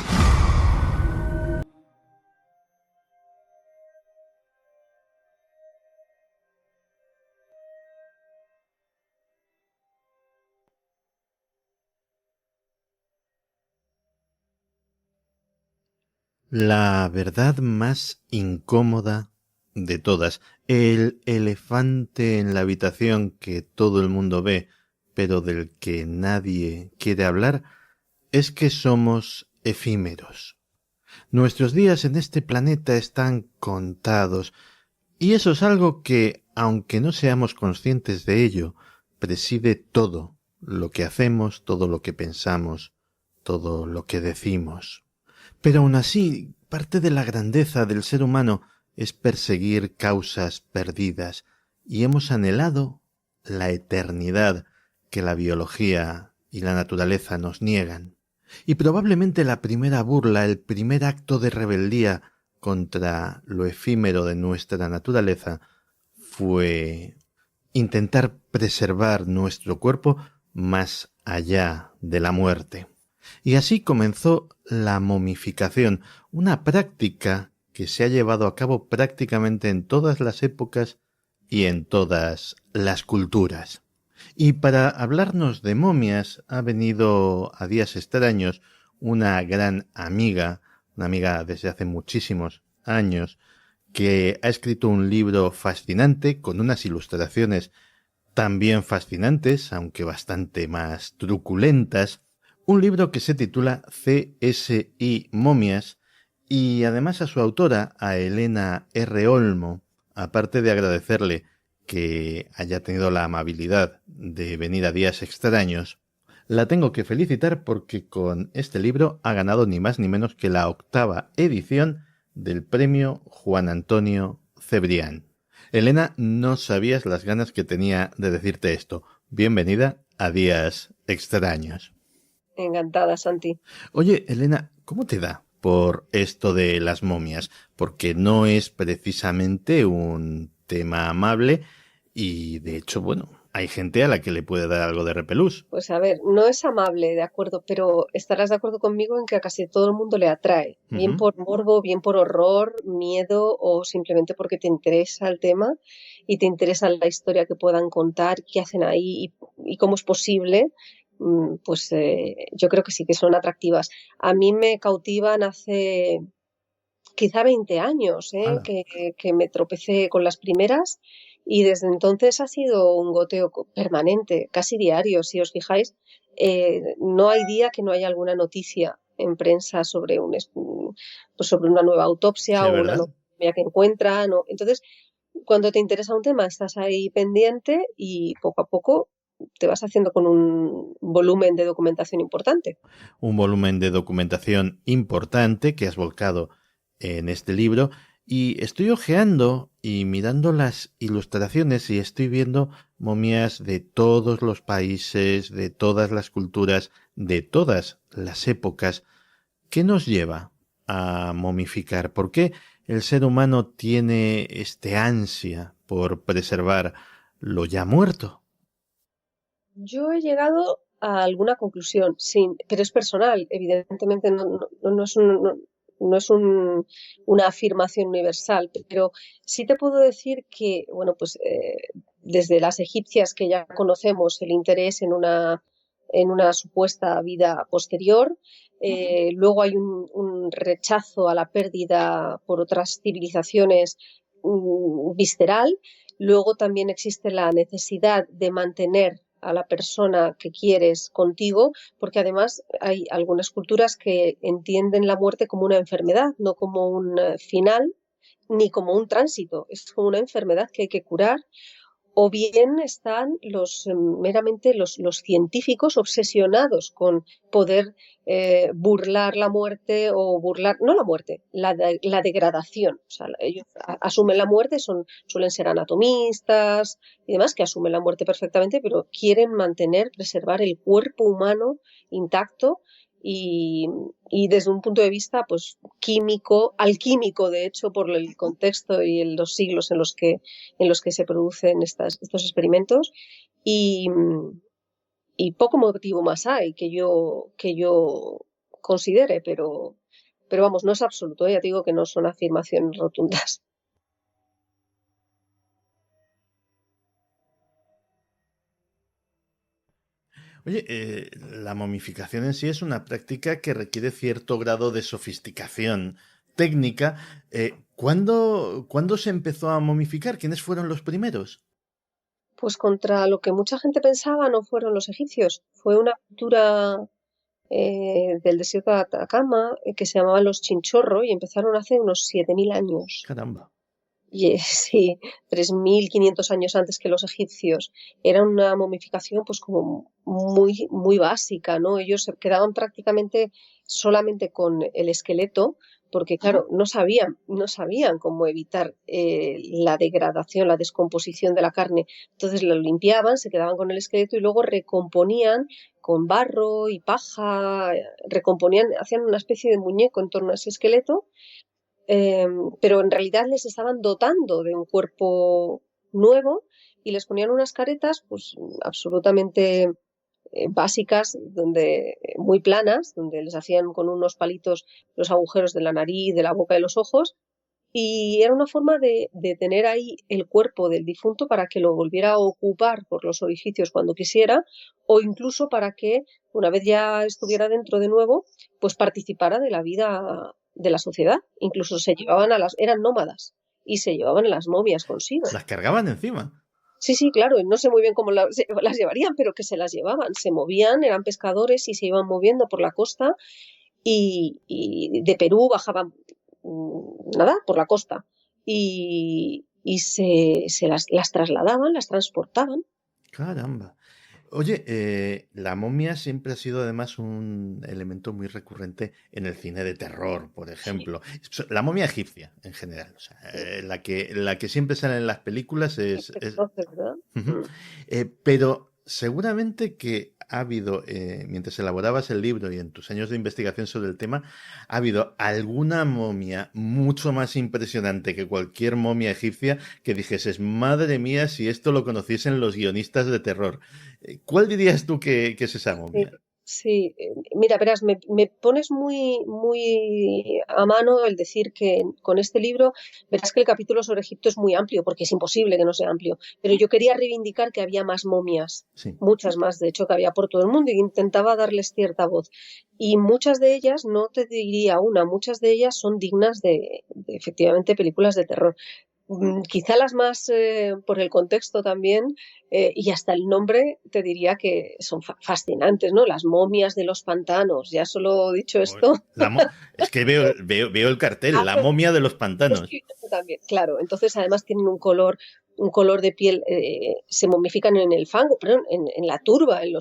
A: La verdad más incómoda de todas, el elefante en la habitación que todo el mundo ve, pero del que nadie quiere hablar, es que somos efímeros. Nuestros días en este planeta están contados, y eso es algo que, aunque no seamos conscientes de ello, preside todo lo que hacemos, todo lo que pensamos, todo lo que decimos. Pero aún así, parte de la grandeza del ser humano es perseguir causas perdidas, y hemos anhelado la eternidad que la biología y la naturaleza nos niegan. Y probablemente la primera burla, el primer acto de rebeldía contra lo efímero de nuestra naturaleza fue intentar preservar nuestro cuerpo más allá de la muerte. Y así comenzó la momificación, una práctica que se ha llevado a cabo prácticamente en todas las épocas y en todas las culturas. Y para hablarnos de momias ha venido a Días Extraños una gran amiga, una amiga desde hace muchísimos años, que ha escrito un libro fascinante con unas ilustraciones también fascinantes, aunque bastante más truculentas, un libro que se titula CSI Momias, y además a su autora, a Elena R. Olmo, aparte de agradecerle que haya tenido la amabilidad de venir a Días Extraños, la tengo que felicitar porque con este libro ha ganado ni más ni menos que la 8ª edición del premio Juan Antonio Cebrián. Elena, no sabías las ganas que tenía de decirte esto. Bienvenida a Días Extraños.
F: Encantada, Santi.
A: Oye, Elena, ¿cómo te da por esto de las momias? Porque no es precisamente un tema amable y, de hecho, bueno, hay gente a la que le puede dar algo de repelús.
F: Pues a ver, no es amable, de acuerdo, pero estarás de acuerdo conmigo en que a casi todo el mundo le atrae, bien por morbo, bien por horror, miedo o simplemente porque te interesa el tema y te interesa la historia que puedan contar, qué hacen ahí y cómo es posible. Pues yo creo que sí que son atractivas. A mí me cautivan hace quizá 20 años, que me tropecé con las primeras y desde entonces ha sido un goteo permanente, casi diario. Si os fijáis, no hay día que no haya alguna noticia en prensa sobre pues sobre una nueva autopsia
A: Sí,
F: o una
A: ¿verdad?
F: novia que encuentran. Entonces, cuando te interesa un tema, estás ahí pendiente y poco a poco te vas haciendo con un volumen de documentación importante.
A: Un volumen de documentación importante que has volcado en este libro, y estoy hojeando y mirando las ilustraciones y estoy viendo momias de todos los países, de todas las culturas, de todas las épocas. ¿Qué nos lleva a momificar? ¿Por qué el ser humano tiene este ansia por preservar lo ya muerto?
F: Yo he llegado a alguna conclusión, pero es personal, evidentemente no es una afirmación universal, pero sí te puedo decir que, bueno, pues desde las egipcias que ya conocemos el interés en una supuesta vida posterior, luego hay un rechazo a la pérdida por otras civilizaciones visceral. Luego también existe la necesidad de mantener a la persona que quieres contigo, porque además hay algunas culturas que entienden la muerte como una enfermedad, no como un final ni como un tránsito, es como una enfermedad que hay que curar. O bien están meramente los científicos obsesionados con poder burlar la muerte o burlar, no la muerte, la degradación. O sea, ellos asumen la muerte, suelen ser anatomistas y demás, que asumen la muerte perfectamente, pero quieren preservar el cuerpo humano intacto y desde un punto de vista pues químico, alquímico de hecho, por el contexto y en los siglos en los que se producen estos experimentos y, y poco motivo más hay que yo considere, pero vamos, no es absoluto, ya te digo que no son afirmaciones rotundas.
A: Oye, la momificación en sí es una práctica que requiere cierto grado de sofisticación técnica. ¿Cuándo se empezó a momificar? ¿Quiénes fueron los primeros?
F: Pues contra lo que mucha gente pensaba no fueron los egipcios, fue una cultura del desierto de Atacama que se llamaban los Chinchorro y empezaron hace unos 7.000 años.
A: Caramba.
F: Y sí, 3.500 años antes que los egipcios. Era una momificación pues como muy, muy básica, ¿no? Ellos se quedaban prácticamente solamente con el esqueleto porque, claro, no sabían cómo evitar la degradación, la descomposición de la carne. Entonces lo limpiaban, se quedaban con el esqueleto y luego recomponían con barro y paja, recomponían, hacían una especie de muñeco en torno a ese esqueleto, pero en realidad les estaban dotando de un cuerpo nuevo y les ponían unas caretas pues absolutamente básicas, muy planas, donde les hacían con unos palitos los agujeros de la nariz, de la boca y los ojos, y era una forma de tener ahí el cuerpo del difunto para que lo volviera a ocupar por los orificios cuando quisiera, o incluso para que, una vez ya estuviera dentro de nuevo, pues participara de la vida de la sociedad. Incluso eran nómadas y se llevaban a las momias consigo.
A: Las cargaban encima.
F: Sí, sí, claro, no sé muy bien cómo las llevarían, pero que se las llevaban, se movían, eran pescadores y se iban moviendo por la costa y de Perú bajaban nada, por la costa y se las trasladaban, las transportaban.
A: Caramba. Oye, la momia siempre ha sido además un elemento muy recurrente en el cine de terror, por ejemplo. La momia egipcia, en general. O sea, la que siempre sale en las películas es...
F: Entonces, ¿verdad?
A: Ujú. Pero seguramente que ha habido, mientras elaborabas el libro y en tus años de investigación sobre el tema, ha habido alguna momia mucho más impresionante que cualquier momia egipcia que dijeses, madre mía, si esto lo conociesen los guionistas de terror. ¿Cuál dirías tú que es esa momia?
F: Sí, mira, verás, me pones muy a mano el decir que con este libro, verás que el capítulo sobre Egipto es muy amplio, porque es imposible que no sea amplio, pero yo quería reivindicar que había más momias,
A: Sí.
F: muchas más, de hecho, que había por todo el mundo, y intentaba darles cierta voz. Y muchas de ellas, no te diría una, muchas de ellas son dignas de efectivamente películas de terror. Quizá las más por el contexto también y hasta el nombre te diría que son fascinantes, ¿no? Las momias de los pantanos, ya solo dicho esto.
A: Es que veo el cartel, la momia de los pantanos.
F: También, claro, entonces además tienen un color de piel, se momifican en el fango, perdón, en la turba, en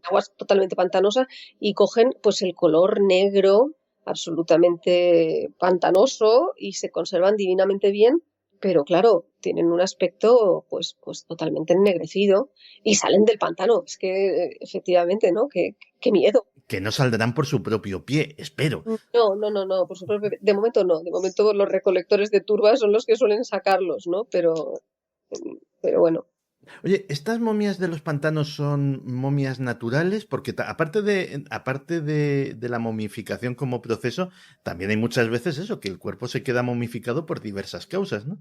F: aguas totalmente pantanosas y cogen pues el color negro absolutamente pantanoso y se conservan divinamente bien. Pero claro, tienen un aspecto pues totalmente ennegrecido y salen del pantano. Es que efectivamente, ¿no? Qué miedo.
A: Que no saldrán por su propio pie, espero.
F: No, por su propio de momento no. De momento los recolectores de turbas son los que suelen sacarlos, ¿no? Pero bueno.
A: Oye, ¿estas momias de los pantanos son momias naturales? Porque aparte de la momificación como proceso, también hay muchas veces eso, que el cuerpo se queda momificado por diversas causas, ¿no?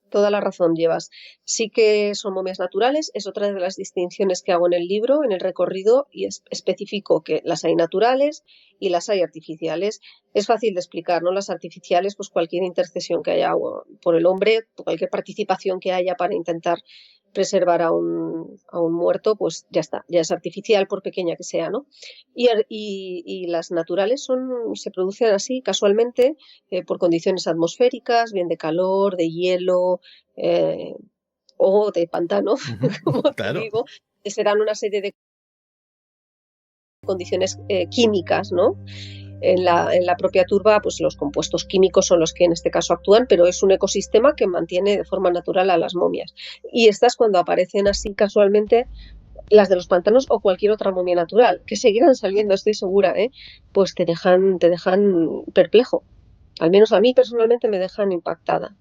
F: Toda la razón llevas. Sí que son momias naturales, es otra de las distinciones que hago en el libro, en el recorrido, y especifico que las hay naturales y las hay artificiales. Es fácil de explicar, ¿no? Las artificiales, pues cualquier intercesión que haya por el hombre, cualquier participación que haya para intentar preservar a un muerto, pues ya está, ya es artificial por pequeña que sea, ¿no? Y las naturales se producen así casualmente por condiciones atmosféricas, bien de calor, de hielo o de pantano, como
A: claro.
F: te digo, que serán una serie de condiciones químicas, ¿no? En la propia turba, pues los compuestos químicos son los que en este caso actúan, pero es un ecosistema que mantiene de forma natural a las momias. Y estas cuando aparecen así casualmente, las de los pantanos o cualquier otra momia natural, que seguirán saliendo, estoy segura, pues te dejan perplejo. Al menos a mí personalmente me dejan impactada.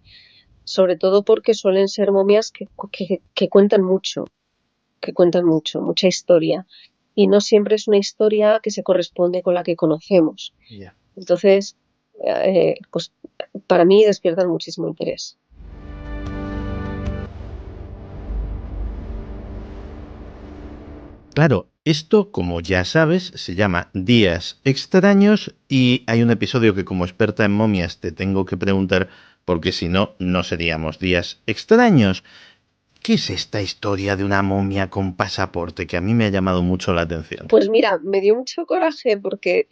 F: Sobre todo porque suelen ser momias que cuentan mucho, mucha historia. Y no siempre es una historia que se corresponde con la que conocemos.
A: Yeah.
F: Entonces, pues para mí despiertan muchísimo interés.
A: Claro, esto, como ya sabes, se llama Días Extraños y hay un episodio que como experta en momias te tengo que preguntar porque si no, no seríamos Días Extraños. ¿Qué es esta historia de una momia con pasaporte que a mí me ha llamado mucho la atención?
F: Pues mira, me dio mucho coraje porque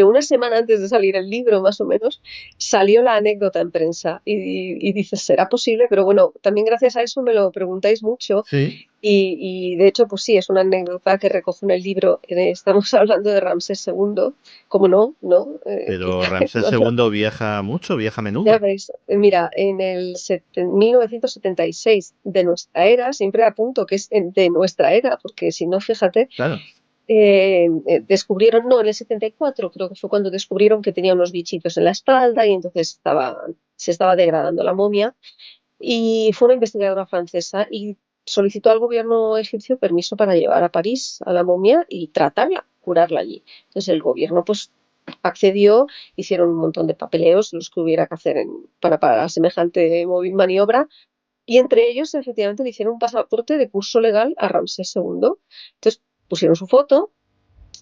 F: una semana antes de salir el libro, más o menos, salió la anécdota en prensa y dices, ¿será posible? Pero bueno, también gracias a eso me lo preguntáis mucho.
A: Sí.
F: Y de hecho, pues sí, es una anécdota que recojo en el libro. Estamos hablando de Ramsés II, ¿cómo no? ¿No?
A: Pero Ramsés II viaja mucho, viaja a menudo.
F: Ya veis, mira, en 1976 de nuestra era, siempre apunto que es de nuestra era, porque si no, fíjate,
A: claro.
F: Descubrieron, no, en el 74 creo que fue cuando descubrieron que tenía unos bichitos en la espalda y entonces se estaba degradando la momia y fue una investigadora francesa y solicitó al gobierno egipcio permiso para llevar a París a la momia y tratarla, curarla allí. Entonces el gobierno pues accedió, hicieron un montón de papeleos, los que hubiera que hacer para semejante maniobra, y entre ellos efectivamente le hicieron un pasaporte de curso legal a Ramsés II. Entonces pusieron su foto,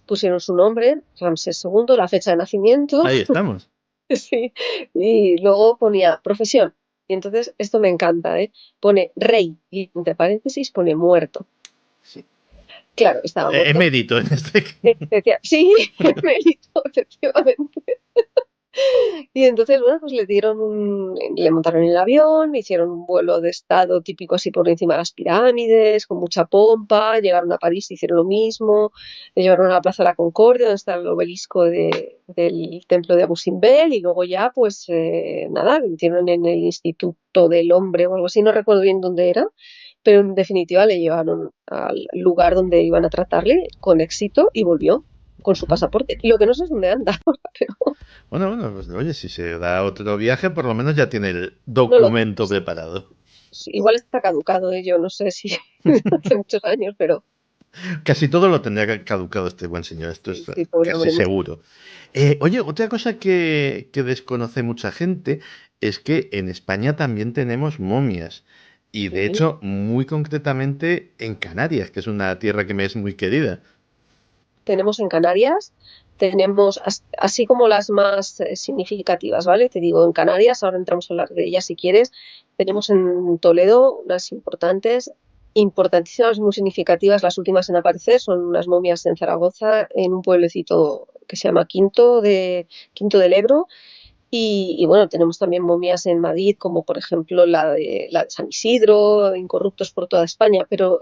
F: pusieron su nombre, Ramsés II, la fecha de nacimiento.
A: Ahí estamos.
F: Sí, y luego ponía profesión. Y entonces esto me encanta, ¿eh? Pone rey y entre paréntesis pone muerto.
A: Sí.
F: Claro, estaba muerto.
A: Emérito en este.
F: Decía, sí, emérito, efectivamente. Y entonces, bueno, pues le montaron en el avión, hicieron un vuelo de estado típico así por encima de las pirámides, con mucha pompa, llegaron a París, hicieron lo mismo, le llevaron a la Plaza de la Concordia, donde está el obelisco del templo de Abu Simbel, y luego ya, pues nada, lo metieron en el Instituto del Hombre o algo así, no recuerdo bien dónde era, pero en definitiva le llevaron al lugar donde iban a tratarle con éxito y volvió con su pasaporte. Y lo que no sé es dónde anda ahora, pero
A: Bueno, pues oye, si se da otro viaje, por lo menos ya tiene el
F: no lo
A: documento preparado.
F: sí, igual está caducado, yo no sé si hace muchos años, pero
A: Casi todo lo tendría caducado este buen señor, esto
F: sí,
A: es
F: sí, pobre
A: casi
F: hombre.
A: seguro. Oye, otra cosa que desconoce mucha gente es que en España también tenemos momias. Y de
F: Sí.
A: hecho, muy concretamente en Canarias, que es una tierra que me es muy querida.
F: Tenemos en Canarias, tenemos así como las más significativas, ¿vale? Te digo, en Canarias, ahora entramos a hablar de ellas si quieres, tenemos en Toledo unas importantísimas, muy significativas, las últimas en aparecer son unas momias en Zaragoza, en un pueblecito que se llama Quinto del Ebro. Y bueno, tenemos también momias en Madrid, como por ejemplo la de San Isidro, incorruptos por toda España, pero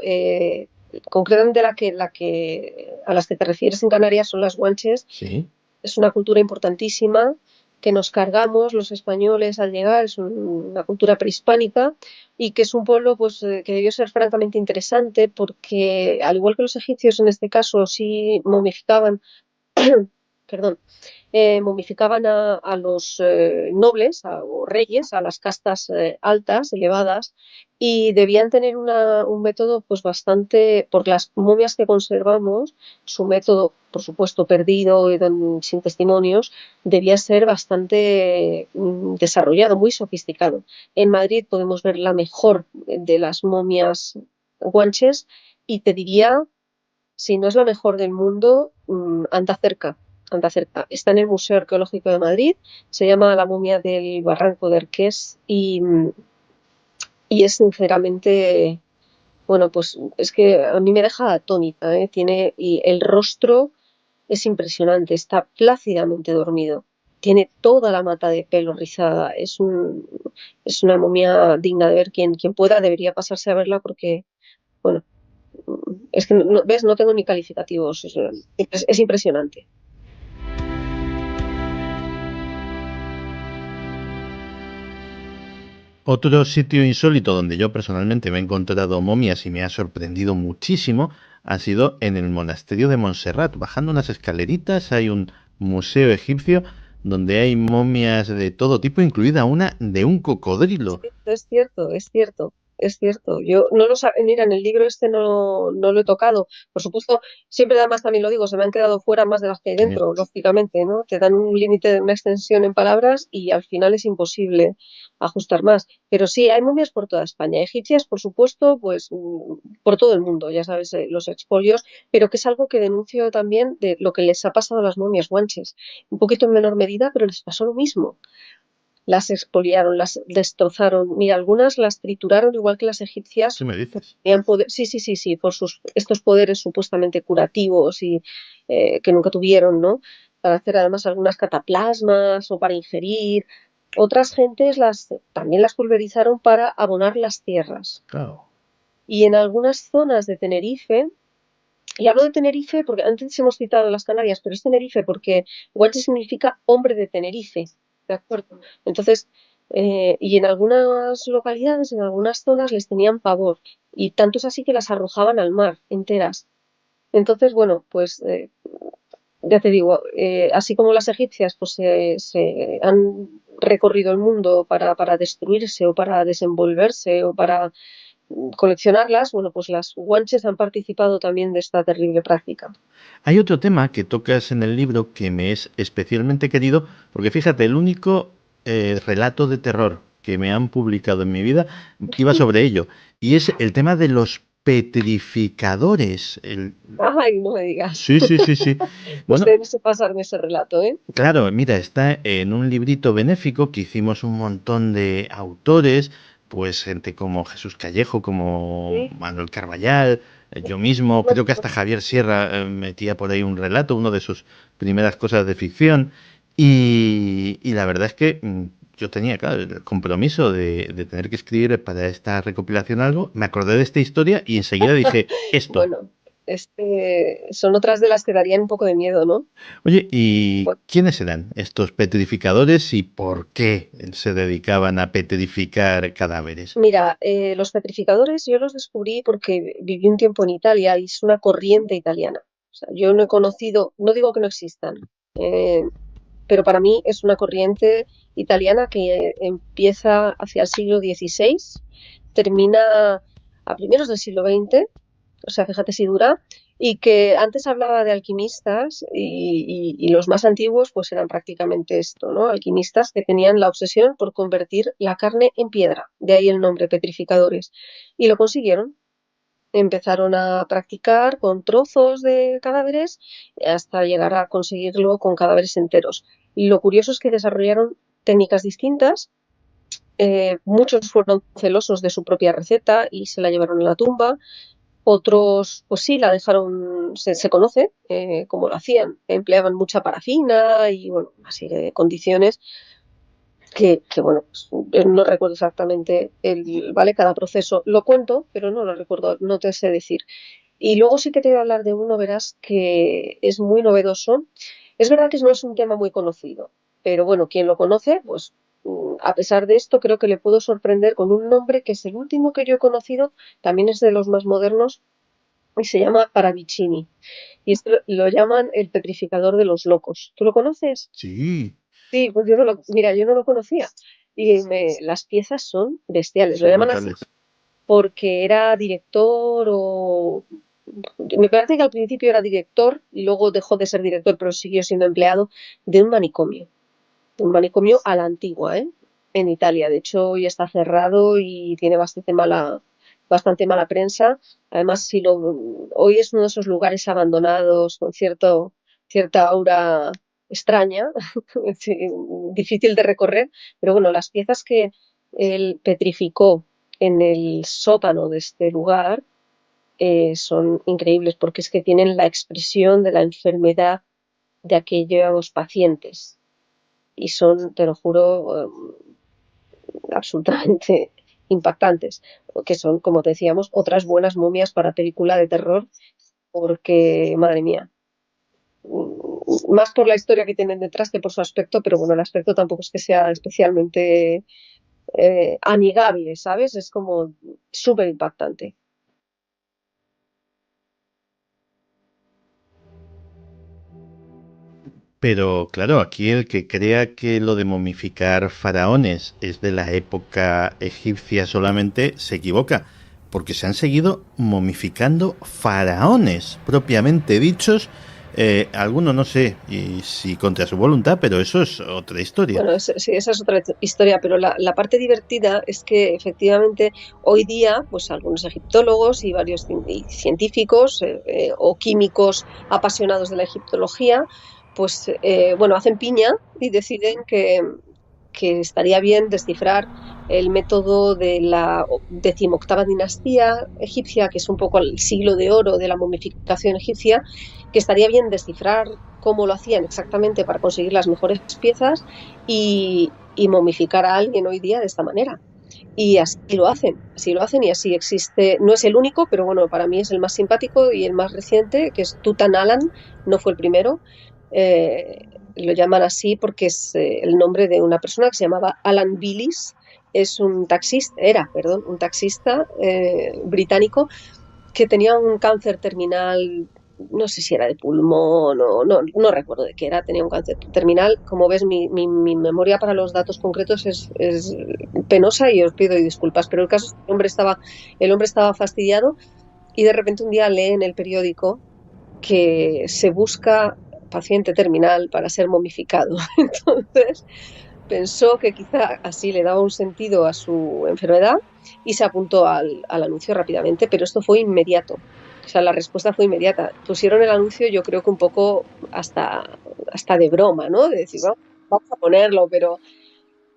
F: concretamente a las que te refieres en Canarias son las guanches.
A: Sí.
F: Es una cultura importantísima que nos cargamos los españoles al llegar, es una cultura prehispánica y que es un pueblo pues, que debió ser francamente interesante porque, al igual que los egipcios en este caso, sí momificaban, perdón, momificaban a los nobles o reyes, a las castas altas, elevadas, y debían tener un método pues bastante, por las momias que conservamos, su método, por supuesto, perdido y sin testimonios, debía ser bastante desarrollado, muy sofisticado. En Madrid podemos ver la mejor de las momias guanches y te diría, si no es la mejor del mundo, anda cerca. Anda cerca. Está en el Museo Arqueológico de Madrid, se llama La momia del Barranco de Arqués y es sinceramente, bueno, pues es que a mí me deja atónita, ¿eh? Y el rostro es impresionante, está plácidamente dormido. Tiene toda la mata de pelo rizada. Es una momia digna de ver. Quien pueda debería pasarse a verla porque, bueno, es que, ¿ves? No tengo ni calificativos. Es impresionante.
A: Otro sitio insólito donde yo personalmente me he encontrado momias y me ha sorprendido muchísimo ha sido en el monasterio de Montserrat. Bajando unas escaleritas hay un museo egipcio donde hay momias de todo tipo, incluida una de un cocodrilo.
F: Sí, es cierto, es cierto, es cierto. Yo no lo sabía, mira, en el libro este no lo he tocado. Por supuesto, siempre además también lo digo, se me han quedado fuera más de las que hay
A: Sí.
F: dentro, lógicamente, ¿no? Te dan un límite de una extensión en palabras y al final es imposible ajustar más. Pero sí, hay momias por toda España. Egipcias, por supuesto, pues por todo el mundo, ya sabes, los expolios, pero que es algo que denuncio también de lo que les ha pasado a las momias guanches. Un poquito en menor medida, pero les pasó lo mismo. Las expoliaron, las destrozaron. Mira, algunas las trituraron igual que las egipcias.
A: ¿Qué me dices?
F: Tenían poder, sí, sí, sí, sí, por estos poderes supuestamente curativos y que nunca tuvieron, ¿no? Para hacer además algunas cataplasmas o para ingerir. Otras gentes también las pulverizaron para abonar las tierras.
A: Claro.
F: Y en algunas zonas de Tenerife, y hablo de Tenerife porque antes hemos citado las Canarias, pero es Tenerife porque Guanche significa hombre de Tenerife, ¿de acuerdo? Entonces, y en algunas localidades, en algunas zonas les tenían pavor, y tanto es así que las arrojaban al mar enteras. Entonces, bueno, pues ya te digo, así como las egipcias pues se han recorrido el mundo para destruirse o para desenvolverse o para coleccionarlas, bueno, pues las guanches han participado también de esta terrible práctica.
A: Hay otro tema que tocas en el libro que me es especialmente querido, porque fíjate, el único relato de terror que me han publicado en mi vida iba sobre ello, y es el tema de los petrificadores.
F: Ay, no me digas.
A: Sí, sí, sí, sí. Bueno,
F: Ustedes se pasarme ese relato, ¿eh?
A: claro, mira, está en un librito benéfico que hicimos un montón de autores, pues gente como Jesús Callejo, como
F: Sí.
A: Manuel Carballal, yo mismo, creo que hasta Javier Sierra metía por ahí un relato, una de sus primeras cosas de ficción, y la verdad es que yo tenía, claro, el compromiso de tener que escribir para esta recopilación algo, me acordé de esta historia y enseguida dije, esto.
F: Bueno, son otras de las que darían un poco de miedo, ¿no?
A: Oye, ¿y
F: Bueno.
A: quiénes eran estos petrificadores y por qué se dedicaban a petrificar cadáveres?
F: Mira, los petrificadores yo los descubrí porque viví un tiempo en Italia y es una corriente italiana. O sea, yo no he conocido, no digo que no existan, eh, pero para mí es una corriente italiana que empieza hacia el siglo XVI, termina a primeros del siglo XX, o sea, fíjate si dura, y que antes hablaba de alquimistas y los más antiguos pues eran prácticamente esto, ¿no? Alquimistas que tenían la obsesión por convertir la carne en piedra, de ahí el nombre, petrificadores, y lo consiguieron. Empezaron a practicar con trozos de cadáveres hasta llegar a conseguirlo con cadáveres enteros. Y lo curioso es que desarrollaron técnicas distintas. Muchos fueron celosos de su propia receta y se la llevaron a la tumba. Otros, pues sí, la dejaron, se conoce cómo lo hacían. Empleaban mucha parafina y, bueno, una serie de condiciones que bueno, pues, no recuerdo exactamente ¿vale? Cada proceso lo cuento, pero no lo recuerdo, no te sé decir. Y luego sí que te voy a hablar de uno, verás, que es muy novedoso. Es verdad que no es un tema muy conocido, pero bueno, quien lo conoce, pues a pesar de esto, creo que le puedo sorprender con un nombre que es el último que yo he conocido, también es de los más modernos, y se llama Paravicini. Y esto lo llaman el petrificador de los locos. ¿Tú lo conoces?
A: Sí,
F: Sí, pues mira, yo no lo conocía. Y las piezas son bestiales. Lo
A: son
F: llaman así
A: brutales.
F: porque era director o... Me parece que al principio era director y luego dejó de ser director, pero siguió siendo empleado de un manicomio. Un manicomio a la antigua, ¿eh? En Italia. De hecho, hoy está cerrado y tiene bastante mala prensa. Además, hoy es uno de esos lugares abandonados con cierta aura extraña, sí, difícil de recorrer, pero bueno, las piezas que él petrificó en el sótano de este lugar son increíbles porque es que tienen la expresión de la enfermedad de aquellos pacientes y son, te lo juro, absolutamente impactantes, que son, como decíamos, otras buenas momias para película de terror, porque, madre mía, más por la historia que tienen detrás que por su aspecto, pero bueno, el aspecto tampoco es que sea especialmente amigable, ¿sabes? Es como súper impactante.
A: Pero claro, aquí el que crea que lo de momificar faraones es de la época egipcia solamente se equivoca, porque se han seguido momificando faraones propiamente dichos, algunos no sé y si contra su voluntad, pero eso es otra historia.
F: Bueno, sí, esa es otra historia, pero la parte divertida es que efectivamente hoy día, pues algunos egiptólogos y varios científicos o químicos apasionados de la egiptología, pues bueno, hacen piña y deciden que estaría bien descifrar el método de la 18ª dinastía egipcia, que es un poco el siglo de oro de la momificación egipcia, que estaría bien descifrar cómo lo hacían exactamente para conseguir las mejores piezas y momificar a alguien hoy día de esta manera. Y así lo hacen y así existe, no es el único, pero bueno, para mí es el más simpático y el más reciente, que es Tutankhamun, no fue el primero. Lo llaman así porque es el nombre de una persona que se llamaba Alan Billis, es un taxista británico que tenía un cáncer terminal no sé si era de pulmón o no recuerdo de qué era, tenía un cáncer terminal. Como ves, mi memoria para los datos concretos es penosa y os pido disculpas, pero el caso es que el hombre estaba fastidiado y de repente un día lee en el periódico que se busca paciente terminal para ser momificado. Entonces pensó que quizá así le daba un sentido a su enfermedad y se apuntó al anuncio rápidamente, pero esto fue inmediato. O sea, la respuesta fue inmediata. Pusieron el anuncio, yo creo que un poco hasta de broma, ¿no? De decir, vamos a ponerlo, pero...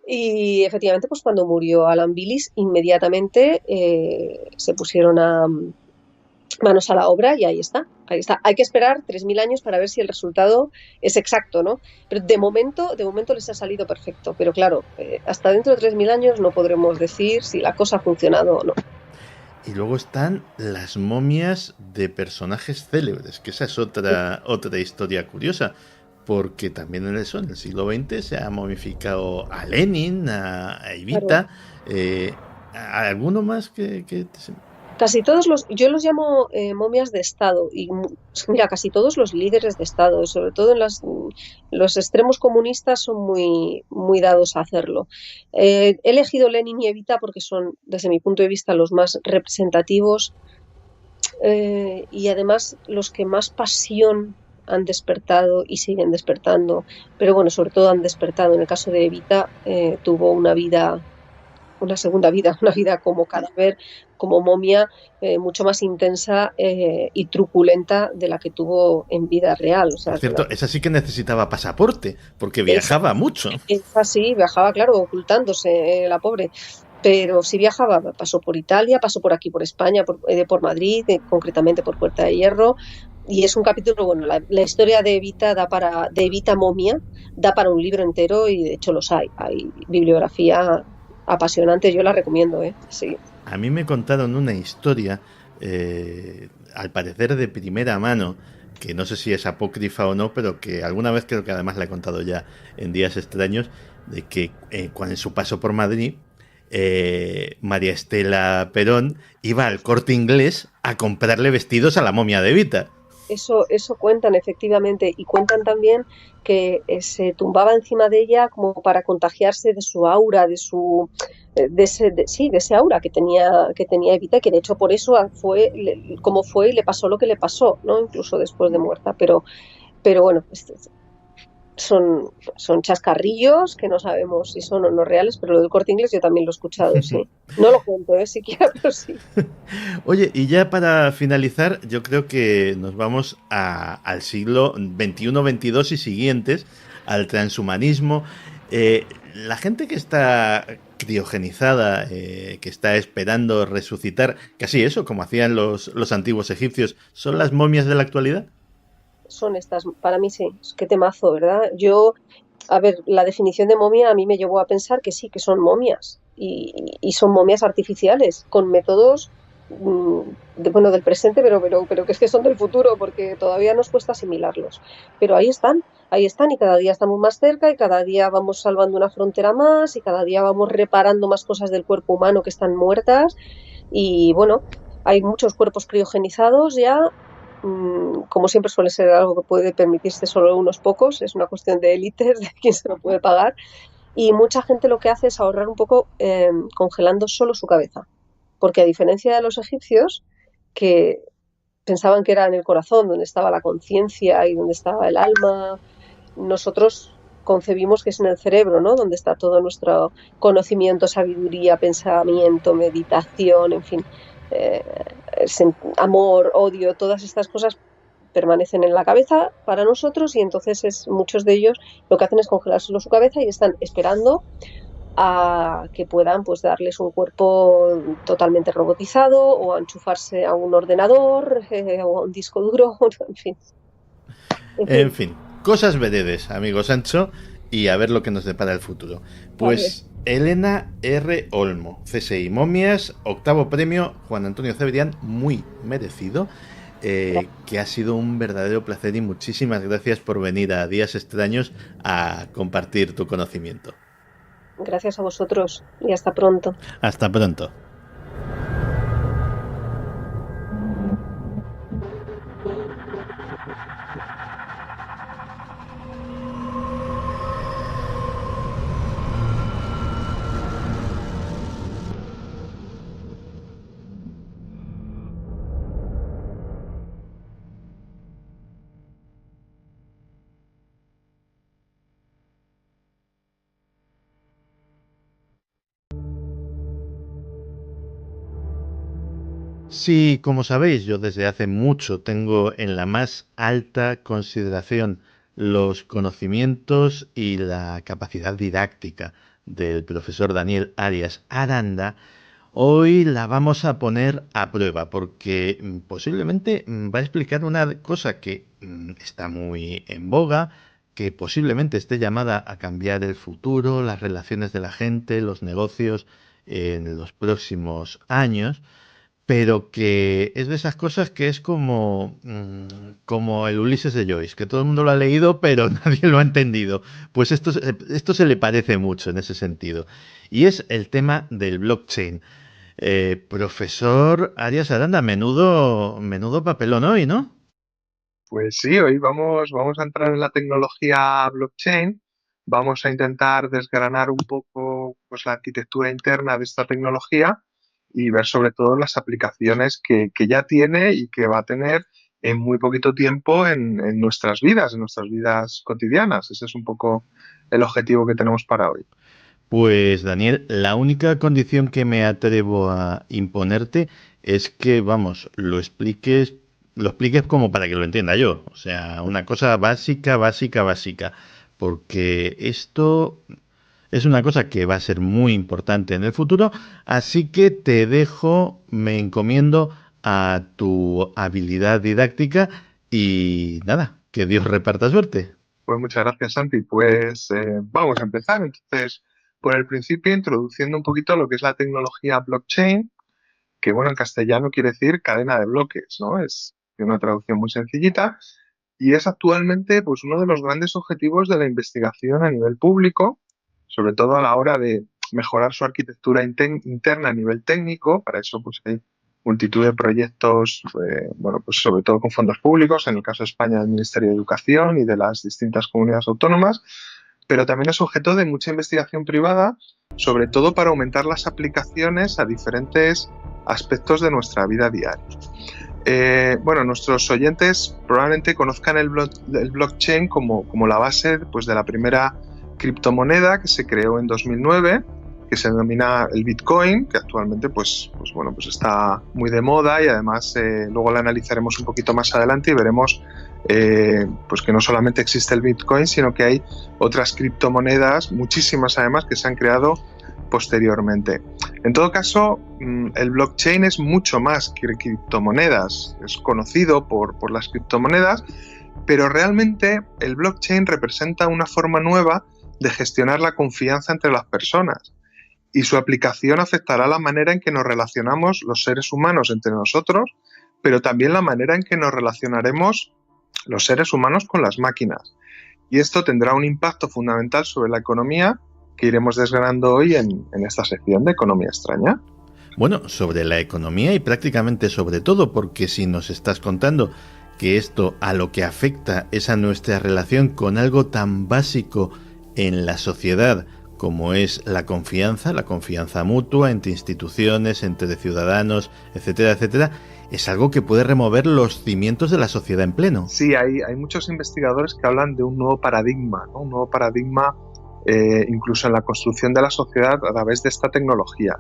F: Y efectivamente, pues cuando murió Alan Billis, inmediatamente se pusieron manos a la obra y ahí está. Hay que esperar 3.000 años para ver si el resultado es exacto, ¿no? Pero de momento les ha salido perfecto. Pero claro, hasta dentro de 3.000 años no podremos decir si la cosa ha funcionado o no.
A: Y luego están las momias de personajes célebres, que esa es otra historia curiosa, porque también en el siglo XX se ha momificado a Lenin, a Evita, claro. ¿Alguno más que
F: Casi todos yo los llamo momias de Estado, y mira, casi todos los líderes de Estado, sobre todo en los extremos comunistas son muy, muy dados a hacerlo. He elegido Lenin y Evita porque son, desde mi punto de vista, los más representativos y además los que más pasión han despertado y siguen despertando, pero bueno, sobre todo han despertado. En el caso de Evita tuvo una segunda vida, una vida como cadáver, como momia, mucho más intensa y truculenta de la que tuvo en vida real. O sea,
A: por cierto, esa sí que necesitaba pasaporte, porque viajaba mucho.
F: Esa sí, viajaba, claro, ocultándose, la pobre. Pero sí viajaba, pasó por Italia, pasó por aquí, por España, por Madrid, concretamente por Puerta de Hierro. Y es un capítulo, bueno, la historia de Evita de Evita momia da para un libro entero y de hecho los hay. Hay bibliografía apasionante, yo la recomiendo, sí.
A: A mí me contaron una historia, al parecer de primera mano, que no sé si es apócrifa o no, pero que alguna vez creo que además la he contado ya en Días Extraños, de que cuando en su paso por Madrid, María Estela Perón iba al Corte Inglés a comprarle vestidos a la momia de Evita.
F: Eso cuentan efectivamente, y cuentan también que se tumbaba encima de ella como para contagiarse de su aura, de ese aura que tenía Evita, que de hecho por eso fue como fue y le pasó lo que le pasó, ¿no? Incluso después de muerta, pero bueno, son chascarrillos que no sabemos si son o no reales, pero lo del Corte Inglés yo también lo he escuchado, sí. No lo cuento, siquiera, pero sí.
A: Oye, y ya para finalizar, yo creo que nos vamos al siglo XXI, XXII y siguientes, al transhumanismo. La gente que está criogenizada, que está esperando resucitar, casi eso, como hacían los antiguos egipcios, ¿son las momias de la actualidad?
F: Son estas, para mí sí, qué temazo, ¿verdad? A ver, la definición de momia a mí me llevó a pensar que sí, que son momias y son momias artificiales con métodos del presente, pero que es que son del futuro porque todavía nos cuesta asimilarlos. Pero ahí están y cada día estamos más cerca y cada día vamos salvando una frontera más y cada día vamos reparando más cosas del cuerpo humano que están muertas y bueno, hay muchos cuerpos criogenizados ya. Como siempre suele ser algo que puede permitirse solo unos pocos, es una cuestión de élites, de quién se lo puede pagar, y mucha gente lo que hace es ahorrar un poco congelando solo su cabeza, porque a diferencia de los egipcios que pensaban que era en el corazón donde estaba la conciencia y donde estaba el alma, nosotros concebimos que es en el cerebro, ¿no? Donde está todo nuestro conocimiento, sabiduría, pensamiento, meditación, en fin. Amor, odio, todas estas cosas permanecen en la cabeza para nosotros y entonces muchos de ellos lo que hacen es congelárselo su cabeza y están esperando a que puedan pues darles un cuerpo totalmente robotizado o a enchufarse a un ordenador o a un disco duro,
A: en fin, cosas veredes, amigo Sancho, y a ver lo que nos depara el futuro. Pues vale. Elena R. Olmo, CSI Momias, 8º premio, Juan Antonio Cebrián, muy merecido, que ha sido un verdadero placer y muchísimas gracias por venir a Días Extraños a compartir tu conocimiento.
F: Gracias a vosotros y hasta pronto.
A: Hasta pronto. Sí, como sabéis, yo desde hace mucho tengo en la más alta consideración los conocimientos y la capacidad didáctica del profesor Daniel Arias Aranda. Hoy la vamos a poner a prueba porque posiblemente va a explicar una cosa que está muy en boga, que posiblemente esté llamada a cambiar el futuro, las relaciones de la gente, los negocios en los próximos años, pero que es de esas cosas que es como el Ulises de Joyce, que todo el mundo lo ha leído, pero nadie lo ha entendido. Pues esto se le parece mucho en ese sentido. Y es el tema del blockchain. Profesor Arias Aranda, menudo papelón hoy, ¿no?
G: Pues sí, hoy vamos a entrar en la tecnología blockchain, vamos a intentar desgranar un poco pues, la arquitectura interna de esta tecnología y ver sobre todo las aplicaciones que ya tiene y que va a tener en muy poquito tiempo en nuestras vidas cotidianas. Ese es un poco el objetivo que tenemos para hoy.
A: Pues Daniel, la única condición que me atrevo a imponerte es que, vamos, lo expliques como para que lo entienda yo. O sea, una cosa básica, básica, básica. Porque esto es una cosa que va a ser muy importante en el futuro, así que te dejo, me encomiendo a tu habilidad didáctica y nada, que Dios reparta suerte.
G: Pues muchas gracias, Santi. Pues vamos a empezar entonces por el principio, introduciendo un poquito lo que es la tecnología blockchain, que bueno, en castellano quiere decir cadena de bloques, ¿no? Es una traducción muy sencillita y es actualmente pues uno de los grandes objetivos de la investigación a nivel público, sobre todo a la hora de mejorar su arquitectura interna a nivel técnico. Para eso pues hay multitud de proyectos, bueno, pues sobre todo con fondos públicos, en el caso de España, del Ministerio de Educación y de las distintas comunidades autónomas, pero también es objeto de mucha investigación privada, sobre todo para aumentar las aplicaciones a diferentes aspectos de nuestra vida diaria. Bueno, nuestros oyentes probablemente conozcan el blockchain como la base pues, de la primera criptomoneda que se creó en 2009, que se denomina el Bitcoin, que actualmente pues está muy de moda y además luego la analizaremos un poquito más adelante y veremos pues que no solamente existe el Bitcoin, sino que hay otras criptomonedas, muchísimas además, que se han creado posteriormente. En todo caso, el blockchain es mucho más que criptomonedas. Es conocido por las criptomonedas, pero realmente el blockchain representa una forma nueva de gestionar la confianza entre las personas y su aplicación afectará la manera en que nos relacionamos los seres humanos entre nosotros, pero también la manera en que nos relacionaremos los seres humanos con las máquinas. Y esto tendrá un impacto fundamental sobre la economía que iremos desgranando hoy en esta sección de Economía Extraña.
A: Bueno, sobre la economía y prácticamente sobre todo, porque si nos estás contando que esto a lo que afecta es a nuestra relación con algo tan básico en la sociedad como es la confianza mutua entre instituciones, entre ciudadanos, etcétera, etcétera, es algo que puede remover los cimientos de la sociedad en pleno.
G: Sí, hay muchos investigadores que hablan de un nuevo paradigma, ¿no? Un nuevo paradigma incluso en la construcción de la sociedad a través de esta tecnología.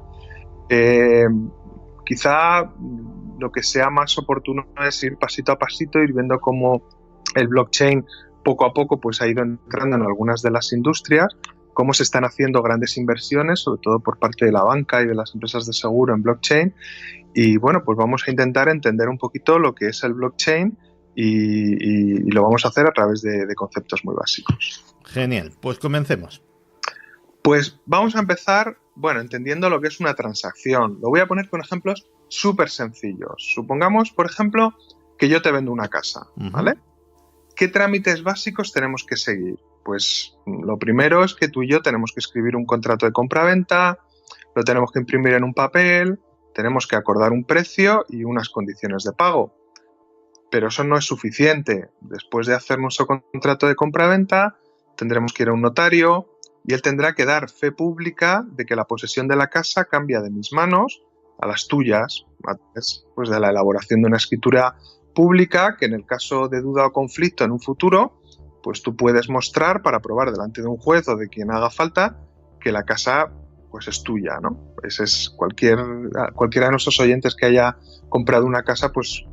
G: Quizá lo que sea más oportuno es ir pasito a pasito, ir viendo cómo el blockchain poco a poco pues, ha ido entrando en algunas de las industrias, cómo se están haciendo grandes inversiones, sobre todo por parte de la banca y de las empresas de seguro en blockchain. Y bueno, pues vamos a intentar entender un poquito lo que es el blockchain y lo vamos a hacer a través de conceptos muy básicos.
A: Genial, pues comencemos.
G: Pues vamos a empezar, bueno, entendiendo lo que es una transacción. Lo voy a poner con ejemplos súper sencillos. Supongamos, por ejemplo, que yo te vendo una casa, ¿vale? ¿Qué trámites básicos tenemos que seguir? Pues lo primero es que tú y yo tenemos que escribir un contrato de compra-venta, lo tenemos que imprimir en un papel, tenemos que acordar un precio y unas condiciones de pago. Pero eso no es suficiente. Después de hacer nuestro contrato de compra-venta, tendremos que ir a un notario y él tendrá que dar fe pública de que la posesión de la casa cambia de mis manos a las tuyas, pues de la elaboración de una escritura pública que en el caso de duda o conflicto en un futuro, pues tú puedes mostrar para probar delante de un juez o de quien haga falta que la casa pues es tuya, ¿no? Ese es cualquiera de nuestros oyentes que haya comprado una casa, pues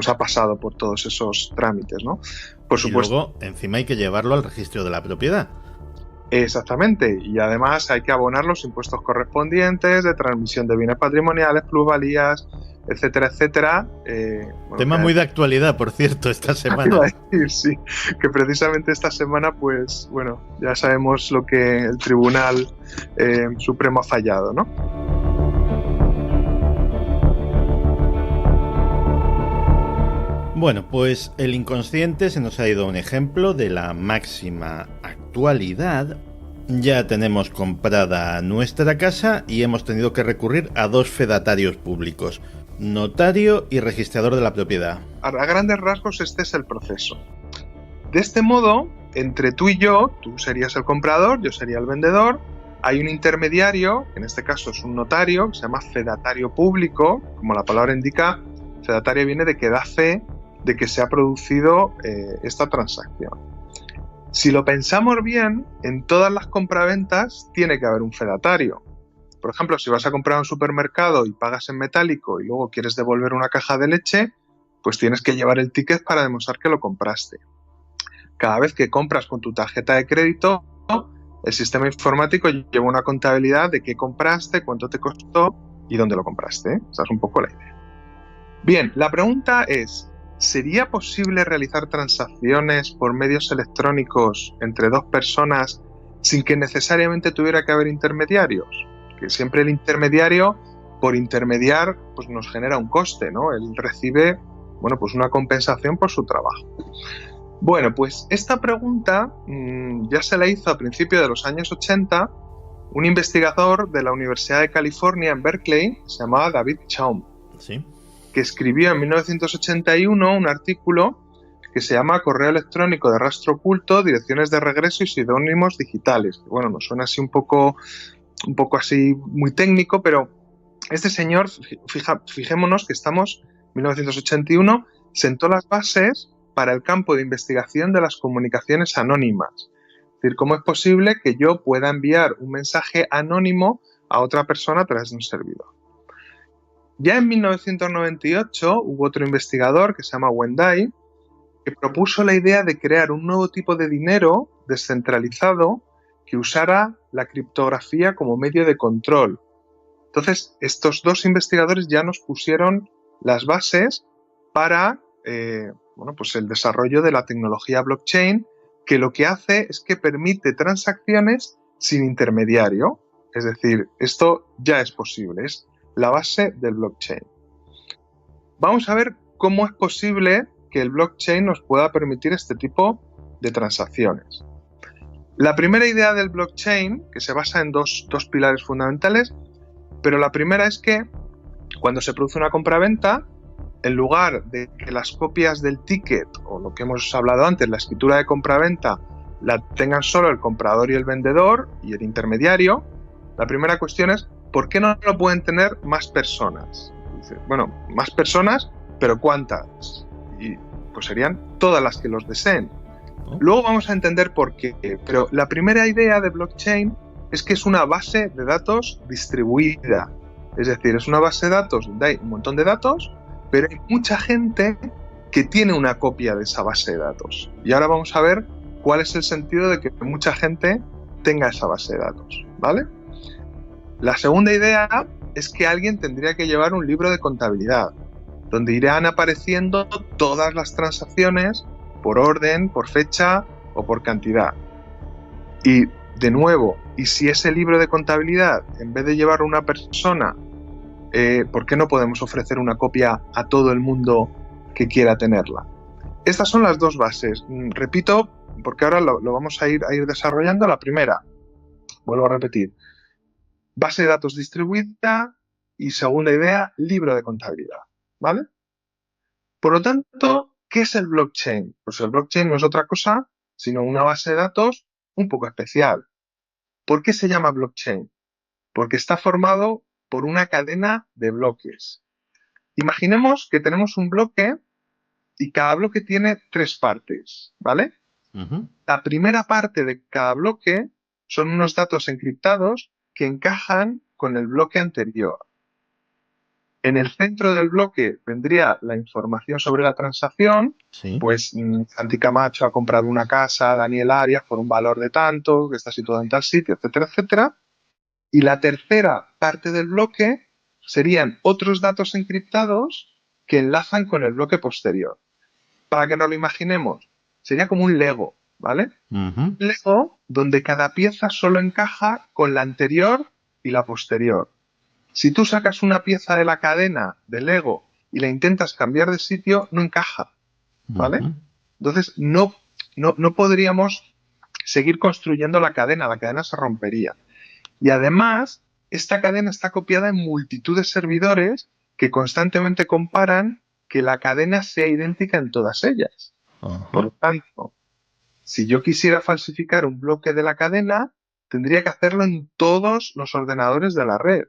G: ha pasado por todos esos trámites, ¿no? Por supuesto.
A: Y luego, encima hay que llevarlo al registro de la propiedad.
G: Exactamente, y además hay que abonar los impuestos correspondientes de transmisión de bienes patrimoniales, plusvalías, etcétera, etcétera.
A: Tema muy de actualidad, por cierto, esta semana.
G: Iba a decir, sí, que precisamente esta semana, pues bueno, ya sabemos lo que el Tribunal Supremo ha fallado, ¿no?
A: Bueno, pues el inconsciente se nos ha ido un ejemplo de la máxima actualidad. Ya tenemos comprada nuestra casa y hemos tenido que recurrir a 2 fedatarios públicos, notario y registrador de la propiedad.
G: A grandes rasgos este es el proceso. De este modo, entre tú y yo, tú serías el comprador, yo sería el vendedor, hay un intermediario, que en este caso es un notario, que se llama fedatario público, como la palabra indica, fedatario viene de que da fe de que se ha producido esta transacción. Si lo pensamos bien, en todas las compraventas tiene que haber un fedatario. Por ejemplo, si vas a comprar a un supermercado y pagas en metálico y luego quieres devolver una caja de leche, pues tienes que llevar el ticket para demostrar que lo compraste. Cada vez que compras con tu tarjeta de crédito, el sistema informático lleva una contabilidad de qué compraste, cuánto te costó y dónde lo compraste. Esa es un poco la idea. Bien, la pregunta es, ¿sería posible realizar transacciones por medios electrónicos entre 2 personas sin que necesariamente tuviera que haber intermediarios? Que siempre el intermediario, por intermediar, pues nos genera un coste, ¿no? Él recibe, bueno, pues una compensación por su trabajo. Bueno, pues esta pregunta ya se la hizo a principios de los años 80 un investigador de la Universidad de California en Berkeley, que se llamaba David Chaum.
A: Sí.
G: Que escribió en 1981 un artículo que se llama Correo electrónico de rastro oculto, direcciones de regreso y seudónimos digitales. Bueno, nos suena así un poco así muy técnico, pero este señor, fijémonos que estamos en 1981, sentó las bases para el campo de investigación de las comunicaciones anónimas. Es decir, ¿cómo es posible que yo pueda enviar un mensaje anónimo a otra persona a través de un servidor? Ya en 1998 hubo otro investigador que se llama Wen Dai que propuso la idea de crear un nuevo tipo de dinero descentralizado que usara la criptografía como medio de control. Entonces, estos 2 investigadores ya nos pusieron las bases para pues el desarrollo de la tecnología blockchain, que lo que hace es que permite transacciones sin intermediario. Es decir, esto ya es posible, es la base del blockchain. Vamos a ver cómo es posible que el blockchain nos pueda permitir este tipo de transacciones. La primera idea del blockchain, que se basa en dos pilares fundamentales, pero la primera es que cuando se produce una compraventa, en lugar de que las copias del ticket, o lo que hemos hablado antes, la escritura de compraventa, la tengan solo el comprador y el vendedor y el intermediario, la primera cuestión es ¿por qué no lo pueden tener más personas? Dice, bueno, más personas, pero ¿cuántas? Y pues serían todas las que los deseen. Luego vamos a entender por qué, pero la primera idea de blockchain es que es una base de datos distribuida. Es decir, es una base de datos donde hay un montón de datos, pero hay mucha gente que tiene una copia de esa base de datos. Y ahora vamos a ver cuál es el sentido de que mucha gente tenga esa base de datos, ¿vale? La segunda idea es que alguien tendría que llevar un libro de contabilidad, donde irán apareciendo todas las transacciones por orden, por fecha o por cantidad. Y de nuevo, y si ese libro de contabilidad, en vez de llevarlo una persona, ¿por qué no podemos ofrecer una copia a todo el mundo que quiera tenerla? Estas son las 2 bases. Repito, porque ahora lo vamos a ir desarrollando. La primera, vuelvo a repetir, base de datos distribuida, y segunda idea, libro de contabilidad, ¿vale? Por lo tanto, ¿qué es el blockchain? Pues el blockchain no es otra cosa sino una base de datos un poco especial. ¿Por qué se llama blockchain? Porque está formado por una cadena de bloques. Imaginemos que tenemos un bloque y cada bloque tiene 3 partes, ¿vale? La primera parte de cada bloque son unos datos encriptados que encajan con el bloque anterior. En el centro del bloque vendría la información sobre la transacción.
A: Sí.
G: Pues Santi Camacho ha comprado una casa a Daniel Arias por un valor de tanto, que está situado en tal sitio, etcétera, etcétera. Y la tercera parte del bloque serían otros datos encriptados que enlazan con el bloque posterior. Para que nos lo imaginemos, sería como un Lego, ¿vale? Un Lego donde cada pieza solo encaja con la anterior y la posterior. Si tú sacas una pieza de la cadena del Lego y la intentas cambiar de sitio, no encaja, ¿vale? Entonces no podríamos seguir construyendo la cadena se rompería. Y además, esta cadena está copiada en multitud de servidores que constantemente comparan que la cadena sea idéntica en todas ellas. Por lo tanto, si yo quisiera falsificar un bloque de la cadena, tendría que hacerlo en todos los ordenadores de la red.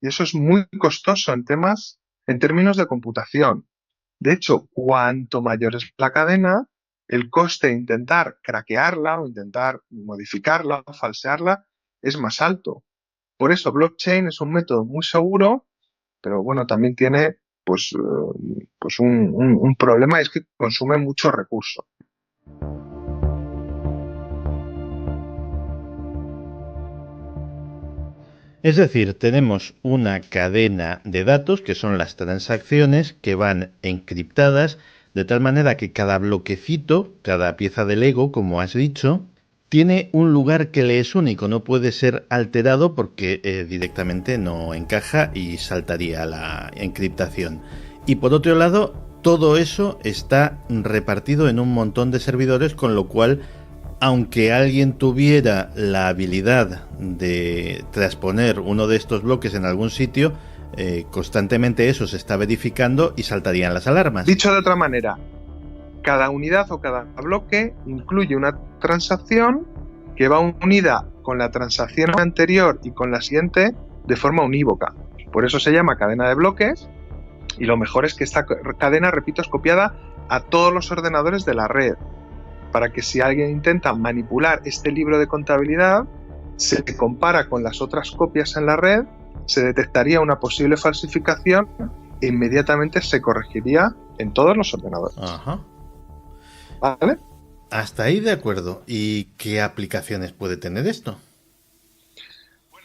G: Y eso es muy costoso en términos de computación. De hecho, cuanto mayor es la cadena, el coste de intentar craquearla o intentar modificarla o falsearla es más alto. Por eso blockchain es un método muy seguro, pero bueno, también tiene pues un problema, es que consume mucho recurso.
A: Es decir, tenemos una cadena de datos que son las transacciones que van encriptadas de tal manera que cada bloquecito, cada pieza de Lego, como has dicho, tiene un lugar que le es único, no puede ser alterado porque directamente no encaja y saltaría la encriptación. Y por otro lado, todo eso está repartido en un montón de servidores, con lo cual, aunque alguien tuviera la habilidad de transponer uno de estos bloques en algún sitio, constantemente eso se está verificando y saltarían las alarmas.
G: Dicho de otra manera, cada unidad o cada bloque incluye una transacción que va unida con la transacción anterior y con la siguiente de forma unívoca. Por eso se llama cadena de bloques, y lo mejor es que esta cadena, repito, es copiada a todos los ordenadores de la red, para que si alguien intenta manipular este libro de contabilidad, se compara con las otras copias en la red, se detectaría una posible falsificación e inmediatamente se corregiría en todos los ordenadores.
A: Ajá.
G: ¿Vale?
A: Hasta ahí de acuerdo. ¿Y qué aplicaciones puede tener esto?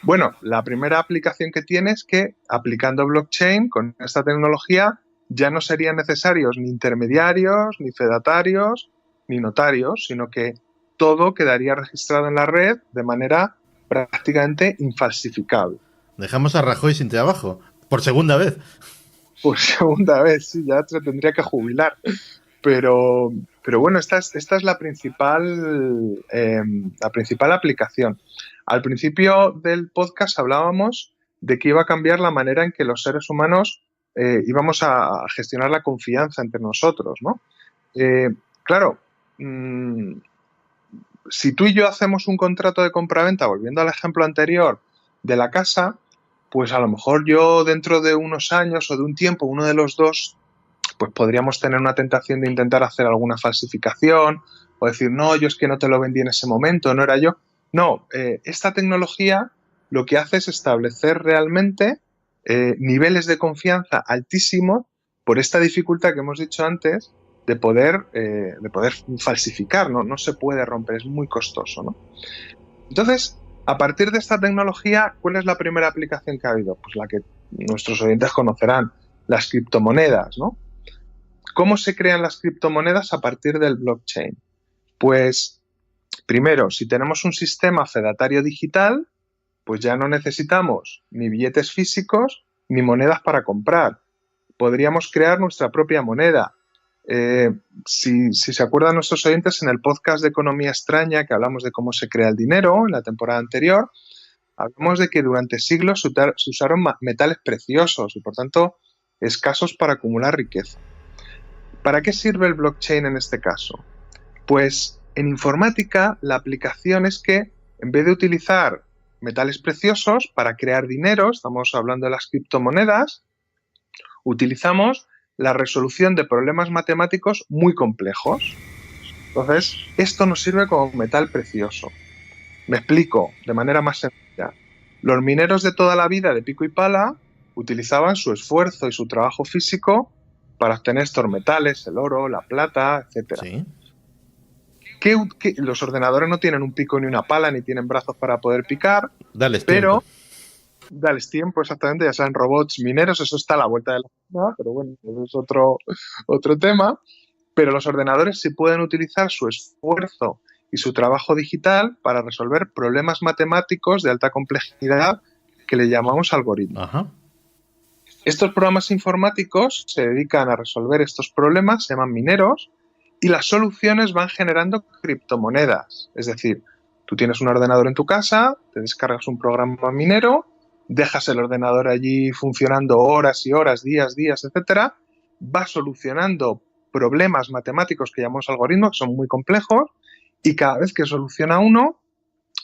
G: Bueno, la primera aplicación que tiene es que aplicando blockchain con esta tecnología ya no serían necesarios ni intermediarios, ni fedatarios, ni notarios, sino que todo quedaría registrado en la red de manera prácticamente infalsificable.
A: Dejamos a Rajoy sin trabajo, por segunda vez.
G: Por segunda vez, sí, ya se tendría que jubilar. Pero bueno, esta es la principal aplicación. Al principio del podcast hablábamos de que iba a cambiar la manera en que los seres humanos íbamos a gestionar la confianza entre nosotros, ¿no? Claro, si tú y yo hacemos un contrato de compraventa, volviendo al ejemplo anterior de la casa, pues a lo mejor yo dentro de unos años o de un tiempo, uno de los dos, pues podríamos tener una tentación de intentar hacer alguna falsificación o decir, no, yo es que no te lo vendí en ese momento, no era yo. No, esta tecnología lo que hace es establecer realmente niveles de confianza altísimos por esta dificultad que hemos dicho antes de poder falsificar, ¿no? No se puede romper, es muy costoso, ¿no? Entonces, a partir de esta tecnología, ¿cuál es la primera aplicación que ha habido? Pues la que nuestros oyentes conocerán, las criptomonedas, ¿no? ¿Cómo se crean las criptomonedas a partir del blockchain? Pues, primero, si tenemos un sistema fedatario digital, pues ya no necesitamos ni billetes físicos ni monedas para comprar. Podríamos crear nuestra propia moneda. Si se acuerdan nuestros oyentes, en el podcast de Economía Extraña, que hablamos de cómo se crea el dinero en la temporada anterior, hablamos de que durante siglos se usaron metales preciosos y, por tanto, escasos para acumular riqueza. ¿Para qué sirve el blockchain en este caso? Pues en informática la aplicación es que en vez de utilizar metales preciosos para crear dinero, estamos hablando de las criptomonedas, utilizamos la resolución de problemas matemáticos muy complejos. Entonces, esto nos sirve como metal precioso. Me explico de manera más sencilla. Los mineros de toda la vida de pico y pala utilizaban su esfuerzo y su trabajo físico para obtener estos metales, el oro, la plata, etc.
A: Sí.
G: Los ordenadores no tienen un pico ni una pala, ni tienen brazos para poder picar,
A: Dales
G: pero
A: tiempo.
G: dales tiempo, exactamente, ya sean robots mineros, eso está a la vuelta de la esquina, pero bueno, eso es otro tema. Pero los ordenadores sí pueden utilizar su esfuerzo y su trabajo digital para resolver problemas matemáticos de alta complejidad que le llamamos algoritmos.
A: Ajá.
G: Estos programas informáticos se dedican a resolver estos problemas, se llaman mineros, y las soluciones van generando criptomonedas. Es decir, tú tienes un ordenador en tu casa, te descargas un programa minero, dejas el ordenador allí funcionando horas y horas, días, etcétera, va solucionando problemas matemáticos que llamamos algoritmos, que son muy complejos, y cada vez que soluciona uno,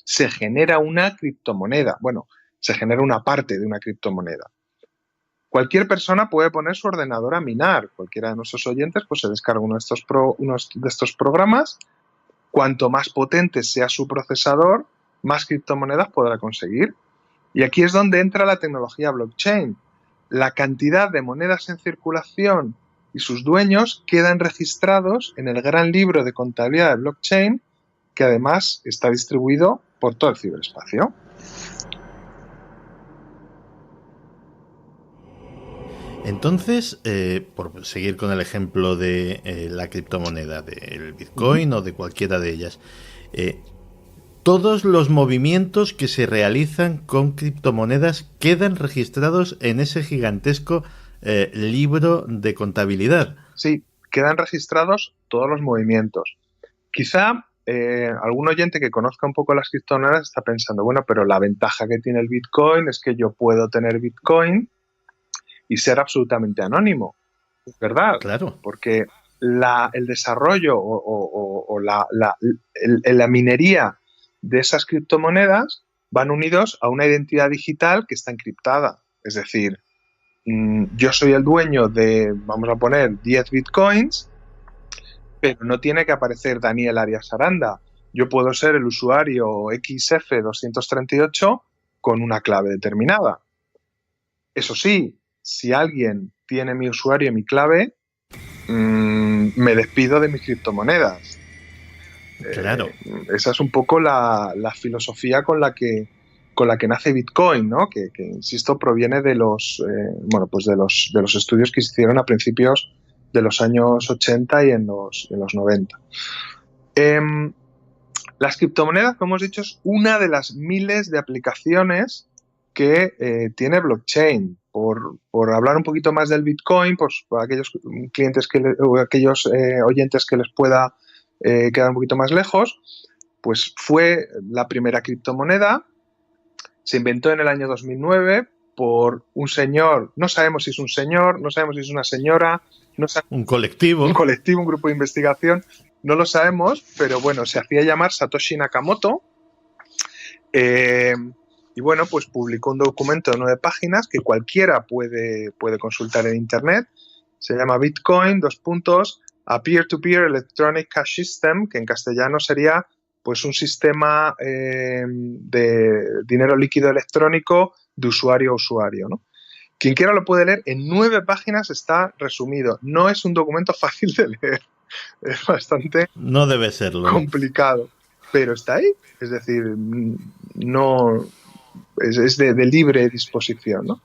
G: se genera una criptomoneda. Bueno, se genera una parte de una criptomoneda. Cualquier persona puede poner su ordenador a minar. Cualquiera de nuestros oyentes pues se descarga uno de estos programas. Cuanto más potente sea su procesador, más criptomonedas podrá conseguir. Y aquí es donde entra la tecnología blockchain. La cantidad de monedas en circulación y sus dueños quedan registrados en el gran libro de contabilidad de blockchain, que además está distribuido por todo el ciberespacio.
A: Entonces, por seguir con el ejemplo de la criptomoneda, del Bitcoin o de cualquiera de ellas, todos los movimientos que se realizan con criptomonedas quedan registrados en ese gigantesco libro de contabilidad.
G: Sí, quedan registrados todos los movimientos. Quizá algún oyente que conozca un poco las criptomonedas está pensando, bueno, pero la ventaja que tiene el Bitcoin es que yo puedo tener Bitcoin y ser absolutamente anónimo. Es verdad,
A: claro,
G: porque el desarrollo o la minería de esas criptomonedas van unidos a una identidad digital que está encriptada. Es decir, yo soy el dueño de, vamos a poner, 10 bitcoins, pero no tiene que aparecer Daniel Arias Aranda. Yo puedo ser el usuario XF238 con una clave determinada. Eso sí, si alguien tiene mi usuario y mi clave, me despido de mis criptomonedas.
A: Claro.
G: Esa es un poco la filosofía con la que nace Bitcoin, ¿no? Que insisto, proviene de los de los estudios que se hicieron a principios de los años 80 y en los 90. Las criptomonedas, como hemos dicho, es una de las miles de aplicaciones que tiene blockchain. Por hablar un poquito más del Bitcoin, pues por aquellos clientes o aquellos oyentes que les pueda quedar un poquito más lejos, pues fue la primera criptomoneda. Se inventó en el año 2009 por un señor, no sabemos si es un señor, no sabemos si es una señora,
A: un colectivo,
G: un grupo de investigación, no lo sabemos, pero bueno, se hacía llamar Satoshi Nakamoto. Y bueno, pues publicó un documento de 9 páginas que cualquiera puede consultar en internet. Se llama Bitcoin, a Peer-to-Peer Electronic Cash System, que en castellano sería pues un sistema de dinero líquido electrónico de usuario a usuario, ¿no? Quien quiera lo puede leer, en 9 páginas está resumido. No es un documento fácil de leer, es bastante
A: no debe serlo,
G: complicado, pero está ahí, es decir, no es de libre disposición, ¿no?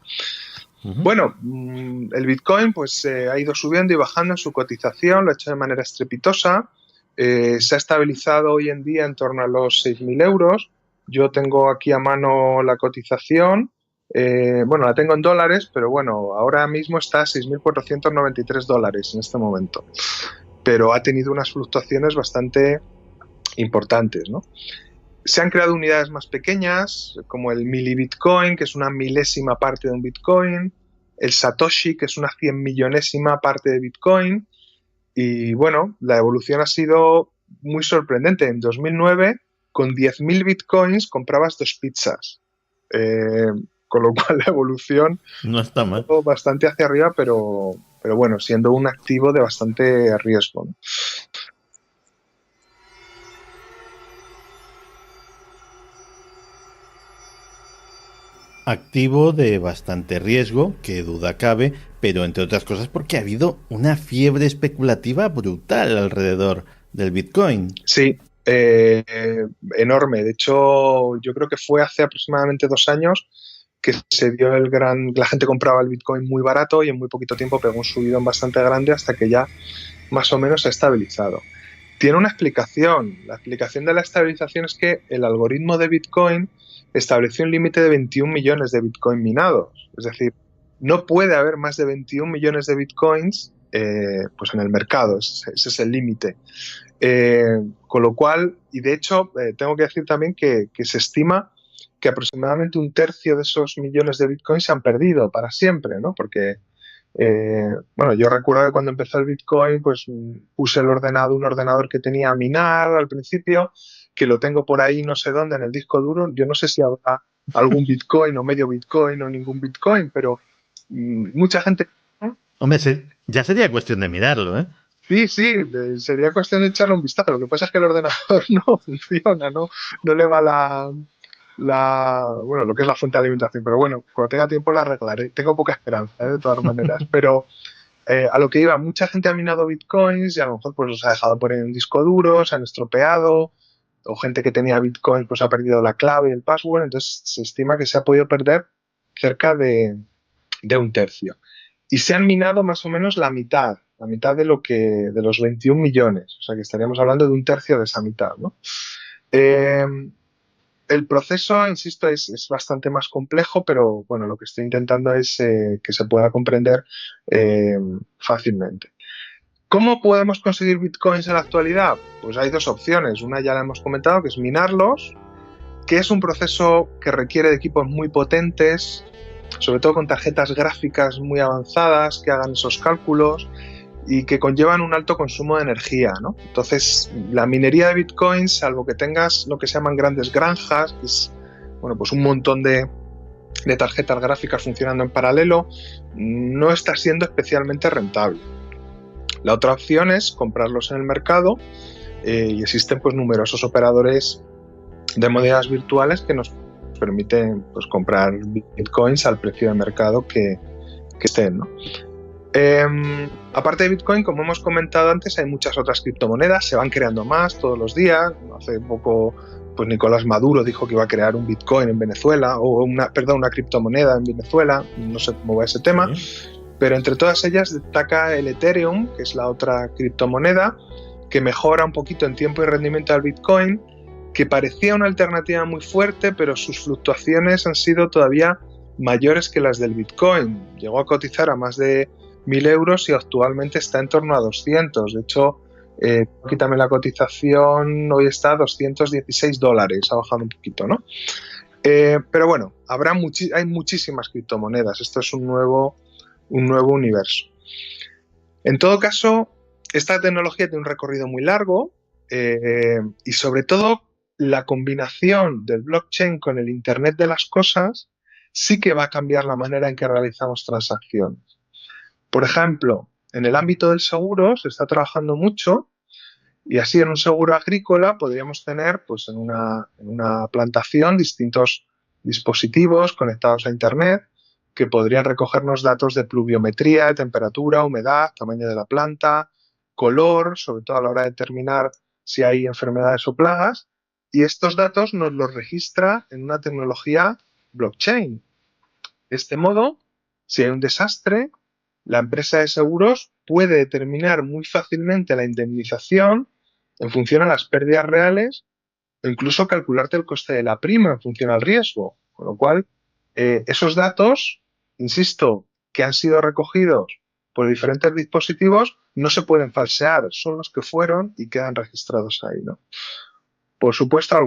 G: Uh-huh. Bueno, el Bitcoin pues ha ido subiendo y bajando en su cotización, lo ha hecho de manera estrepitosa. Se ha estabilizado hoy en día en torno a los 6.000 euros. Yo tengo aquí a mano la cotización. La tengo en dólares, pero bueno, ahora mismo está a 6.493 dólares en este momento. Pero ha tenido unas fluctuaciones bastante importantes, ¿no? Se han creado unidades más pequeñas, como el milibitcoin, que es una milésima parte de un bitcoin, el satoshi, que es una 100.000.000ésima parte de bitcoin. Y bueno, la evolución ha sido muy sorprendente. En 2009, con 10.000 bitcoins comprabas 2 pizzas. Con lo cual la evolución
A: no está mal,
G: bastante hacia arriba, pero bueno, siendo un activo de bastante riesgo, ¿no?
A: activo de bastante riesgo, que duda cabe, pero entre otras cosas porque ha habido una fiebre especulativa brutal alrededor del Bitcoin.
G: Sí, enorme. De hecho, yo creo que fue hace aproximadamente 2 años que se dio la gente compraba el Bitcoin muy barato y en muy poquito tiempo pegó un subidón bastante grande hasta que ya más o menos se ha estabilizado. Tiene una explicación. La explicación de la estabilización es que el algoritmo de Bitcoin estableció un límite de 21 millones de Bitcoin minados. Es decir, no puede haber más de 21 millones de Bitcoins pues en el mercado. Ese es el límite. Con lo cual, y de hecho, tengo que decir también que se estima que aproximadamente 1/3 de esos millones de Bitcoin se han perdido para siempre, ¿no? Porque, bueno, yo recuerdo que cuando empezó el Bitcoin, pues puse un ordenador que tenía a minar al principio, que lo tengo por ahí no sé dónde en el disco duro. Yo no sé si habrá algún Bitcoin o medio Bitcoin o ningún Bitcoin, pero mucha gente...
A: Hombre, ya sería cuestión de mirarlo, ¿eh?
G: Sí, sería cuestión de echarle un vistazo. Lo que pasa es que el ordenador no funciona, no le va bueno, lo que es la fuente de alimentación. Pero bueno, cuando tenga tiempo la arreglaré. Tengo poca esperanza, de todas maneras. Pero a lo que iba, mucha gente ha minado bitcoins y a lo mejor pues los ha dejado por en un disco duro, se han estropeado, o gente que tenía bitcoins pues ha perdido la clave y el password. Entonces se estima que se ha podido perder cerca de 1/3. Y se han minado más o menos la mitad de los 21 millones. O sea que estaríamos hablando de 1/3 de esa mitad, ¿no? El proceso, insisto, es bastante más complejo, pero bueno, lo que estoy intentando es que se pueda comprender fácilmente. ¿Cómo podemos conseguir bitcoins en la actualidad? Pues hay dos opciones. Una ya la hemos comentado, que es minarlos, que es un proceso que requiere de equipos muy potentes, sobre todo con tarjetas gráficas muy avanzadas que hagan esos cálculos y que conllevan un alto consumo de energía, ¿no? Entonces, la minería de bitcoins, salvo que tengas lo que se llaman grandes granjas, que es, bueno, pues un montón de tarjetas gráficas funcionando en paralelo, no está siendo especialmente rentable. La otra opción es comprarlos en el mercado y existen pues numerosos operadores de monedas virtuales que nos permiten pues comprar bitcoins al precio de mercado que estén, ¿no? Aparte de Bitcoin, como hemos comentado antes, hay muchas otras criptomonedas, se van creando más todos los días. Hace poco, pues Nicolás Maduro dijo que iba a crear un Bitcoin en Venezuela, o una criptomoneda en Venezuela, no sé cómo va ese tema, pero entre todas ellas destaca el Ethereum, que es la otra criptomoneda, que mejora un poquito en tiempo y rendimiento al Bitcoin, que parecía una alternativa muy fuerte, pero sus fluctuaciones han sido todavía mayores que las del Bitcoin. Llegó a cotizar a más de 1.000 euros y actualmente está en torno a 200. De hecho, quítame la cotización, hoy está a $216, ha bajado un poquito, ¿no? Pero bueno, hay muchísimas criptomonedas. Esto es un nuevo universo. En todo caso, esta tecnología tiene un recorrido muy largo y sobre todo la combinación del blockchain con el Internet de las cosas sí que va a cambiar la manera en que realizamos transacciones. Por ejemplo, en el ámbito del seguro se está trabajando mucho y así en un seguro agrícola podríamos tener pues en una plantación distintos dispositivos conectados a Internet que podrían recogernos datos de pluviometría, de temperatura, humedad, tamaño de la planta, color, sobre todo a la hora de determinar si hay enfermedades o plagas, y estos datos nos los registra en una tecnología blockchain. De este modo, si hay un desastre, la empresa de seguros puede determinar muy fácilmente la indemnización en función a las pérdidas reales o incluso calcularte el coste de la prima en función al riesgo. Con lo cual, esos datos, insisto, que han sido recogidos por diferentes dispositivos, no se pueden falsear, son los que fueron y quedan registrados ahí, ¿no? Por supuesto,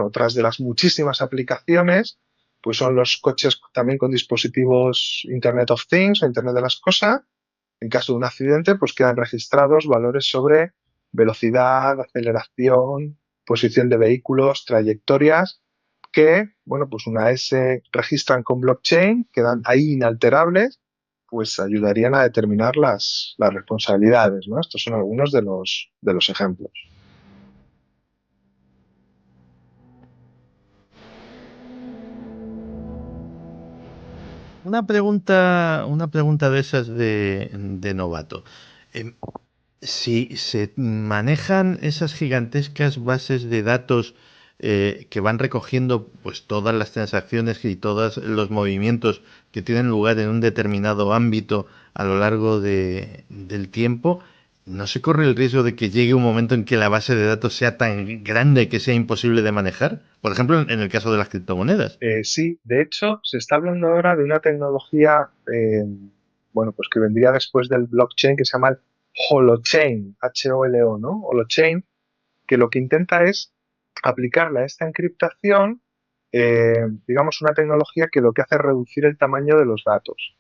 G: otras de las muchísimas aplicaciones pues son los coches también con dispositivos Internet of Things o Internet de las Cosas. En caso de un accidente, pues quedan registrados valores sobre velocidad, aceleración, posición de vehículos, trayectorias, que, bueno, pues una vez se registran con blockchain, quedan ahí inalterables, pues ayudarían a determinar las responsabilidades, ¿no? Estos son algunos de los ejemplos.
A: una pregunta de esas de novato. Si se manejan esas gigantescas bases de datos que van recogiendo pues todas las transacciones y todos los movimientos que tienen lugar en un determinado ámbito a lo largo del tiempo, ¿no se corre el riesgo de que llegue un momento en que la base de datos sea tan grande que sea imposible de manejar? Por ejemplo, en el caso de las criptomonedas.
G: Sí, de hecho, se está hablando ahora de una tecnología, pues que vendría después del blockchain, que se llama el Holochain, H-O-L-O, ¿no? Holochain, que lo que intenta es aplicarle a esta encriptación, digamos, una tecnología que lo que hace es reducir el tamaño de los datos.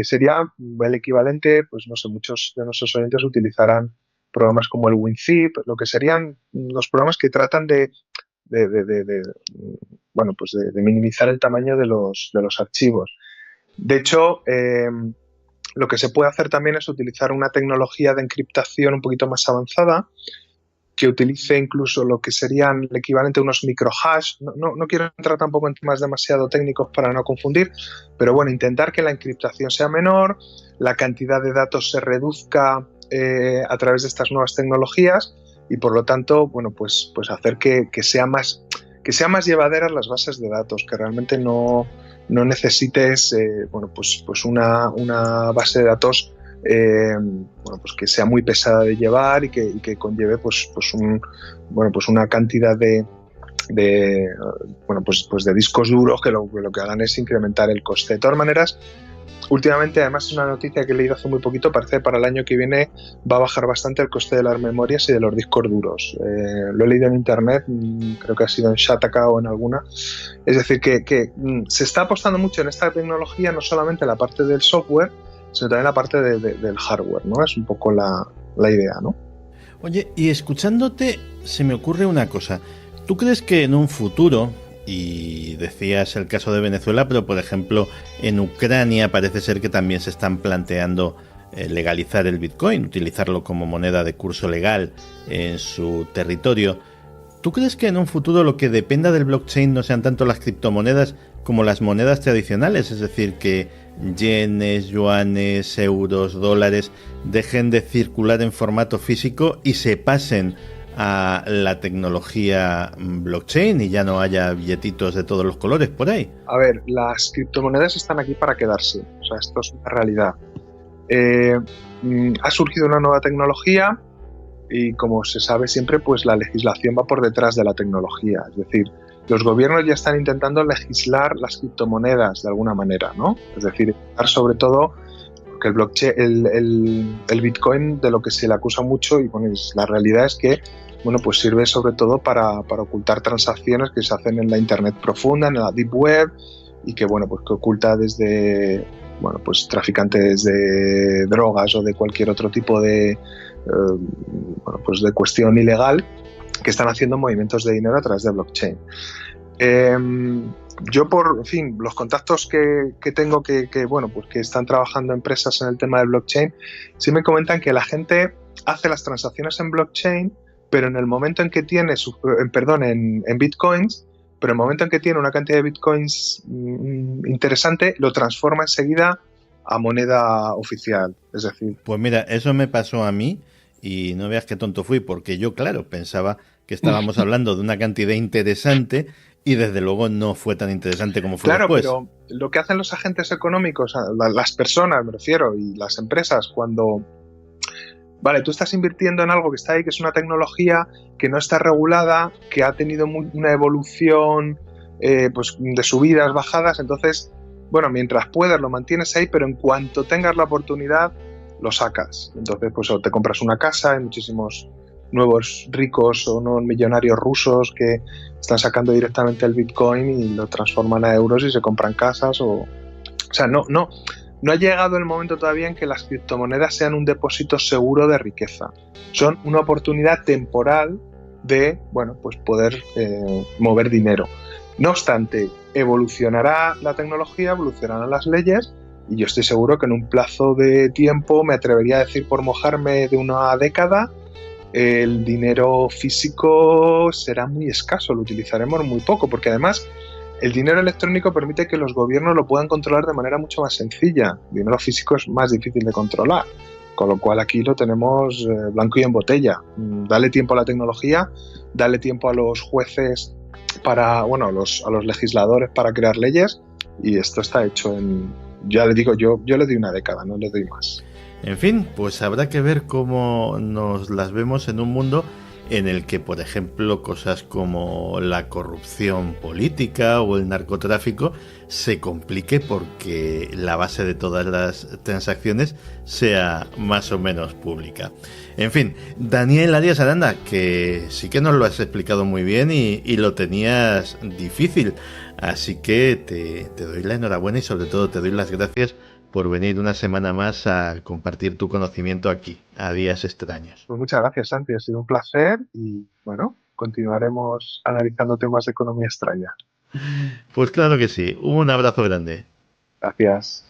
G: Sería el equivalente, pues no sé, muchos de nuestros oyentes utilizarán programas como el WinZip, lo que serían los programas que tratan de minimizar el tamaño de los archivos. De hecho, lo que se puede hacer también es utilizar una tecnología de encriptación un poquito más avanzada, que utilice incluso lo que serían el equivalente a unos microhash. No quiero entrar tampoco en temas demasiado técnicos para no confundir, pero bueno, intentar que la encriptación sea menor, la cantidad de datos se reduzca a través de estas nuevas tecnologías y por lo tanto, bueno, pues hacer que sea más llevaderas las bases de datos, que realmente no necesites una base de datos que sea muy pesada de llevar y que conlleve una cantidad de discos duros que lo que hagan es incrementar el coste. De todas maneras, últimamente, además es una noticia que he leído hace muy poquito, parece que para el año que viene va a bajar bastante el coste de las memorias y de los discos duros. Lo he leído en internet, creo que ha sido en Shataka o en alguna. Es decir, que se está apostando mucho en esta tecnología, no solamente en la parte del software, sino también la parte del hardware, ¿no? Es un poco la idea, ¿no?
A: Oye, y escuchándote se me ocurre una cosa. ¿Tú crees que en un futuro, y decías el caso de Venezuela, pero por ejemplo en Ucrania parece ser que también se están planteando legalizar el Bitcoin, utilizarlo como moneda de curso legal en su territorio? ¿Tú crees que en un futuro lo que dependa del blockchain no sean tanto las criptomonedas como las monedas tradicionales? Es decir, que yenes, yuanes, euros, dólares dejen de circular en formato físico y se pasen a la tecnología blockchain y ya no haya billetitos de todos los colores por ahí.
G: A ver, las criptomonedas están aquí para quedarse. O sea, esto es una realidad. Ha surgido una nueva tecnología y, como se sabe siempre, pues la legislación va por detrás de la tecnología. Es decir, los gobiernos ya están intentando legislar las criptomonedas de alguna manera, ¿no? Es decir, sobre todo porque el blockchain, el Bitcoin, de lo que se le acusa mucho, y bueno, la realidad es que pues sirve sobre todo para ocultar transacciones que se hacen en la Internet profunda, en la Deep Web, y que que oculta desde traficantes de drogas o de cualquier otro tipo de cuestión ilegal que están haciendo movimientos de dinero a través de blockchain. Yo, los contactos que tengo que están trabajando empresas en el tema del blockchain, sí me comentan que la gente hace las transacciones en blockchain, pero en el momento en que tiene en bitcoins, pero en el momento en que tiene una cantidad de bitcoins interesante, lo transforma enseguida a moneda oficial. Es decir,
A: pues mira, eso me pasó a mí y no veas qué tonto fui, porque yo, claro, pensaba que estábamos hablando de una cantidad interesante y desde luego no fue tan interesante como fue después.
G: Claro, pero lo que hacen los agentes económicos, las personas, me refiero, y las empresas, cuando tú estás invirtiendo en algo que está ahí, que es una tecnología que no está regulada, que ha tenido una evolución de subidas, bajadas, entonces, mientras puedas lo mantienes ahí, pero en cuanto tengas la oportunidad, lo sacas. Entonces, o te compras una casa, hay muchísimos nuevos ricos o nuevos millonarios rusos que están sacando directamente el Bitcoin y lo transforman a euros y se compran casas. O sea, no ha llegado el momento todavía en que las criptomonedas sean un depósito seguro de riqueza. Son una oportunidad temporal de poder mover dinero. No obstante, evolucionará la tecnología, evolucionarán las leyes, y yo estoy seguro que en un plazo de tiempo, me atrevería a decir por mojarme, de una década, el dinero físico será muy escaso, lo utilizaremos muy poco, porque además El dinero electrónico permite que los gobiernos lo puedan controlar de manera mucho más sencilla. El dinero físico es más difícil de controlar, con lo cual aquí lo tenemos blanco y en botella. Dale tiempo a la tecnología, dale tiempo a los jueces a los legisladores para crear leyes, y esto está hecho ya le digo, yo le doy una década, no le doy más.
A: En fin, pues habrá que ver cómo nos las vemos en un mundo en el que, por ejemplo, cosas como la corrupción política o el narcotráfico se complique porque la base de todas las transacciones sea más o menos pública. En fin, Daniel Arias Aranda, que sí que nos lo has explicado muy bien y lo tenías difícil, así que te doy la enhorabuena y sobre todo te doy las gracias por venir una semana más a compartir tu conocimiento aquí, a Días Extraños.
G: Pues muchas gracias, Santi, ha sido un placer y bueno, continuaremos analizando temas de economía extraña.
A: Pues claro que sí, un abrazo grande.
G: Gracias.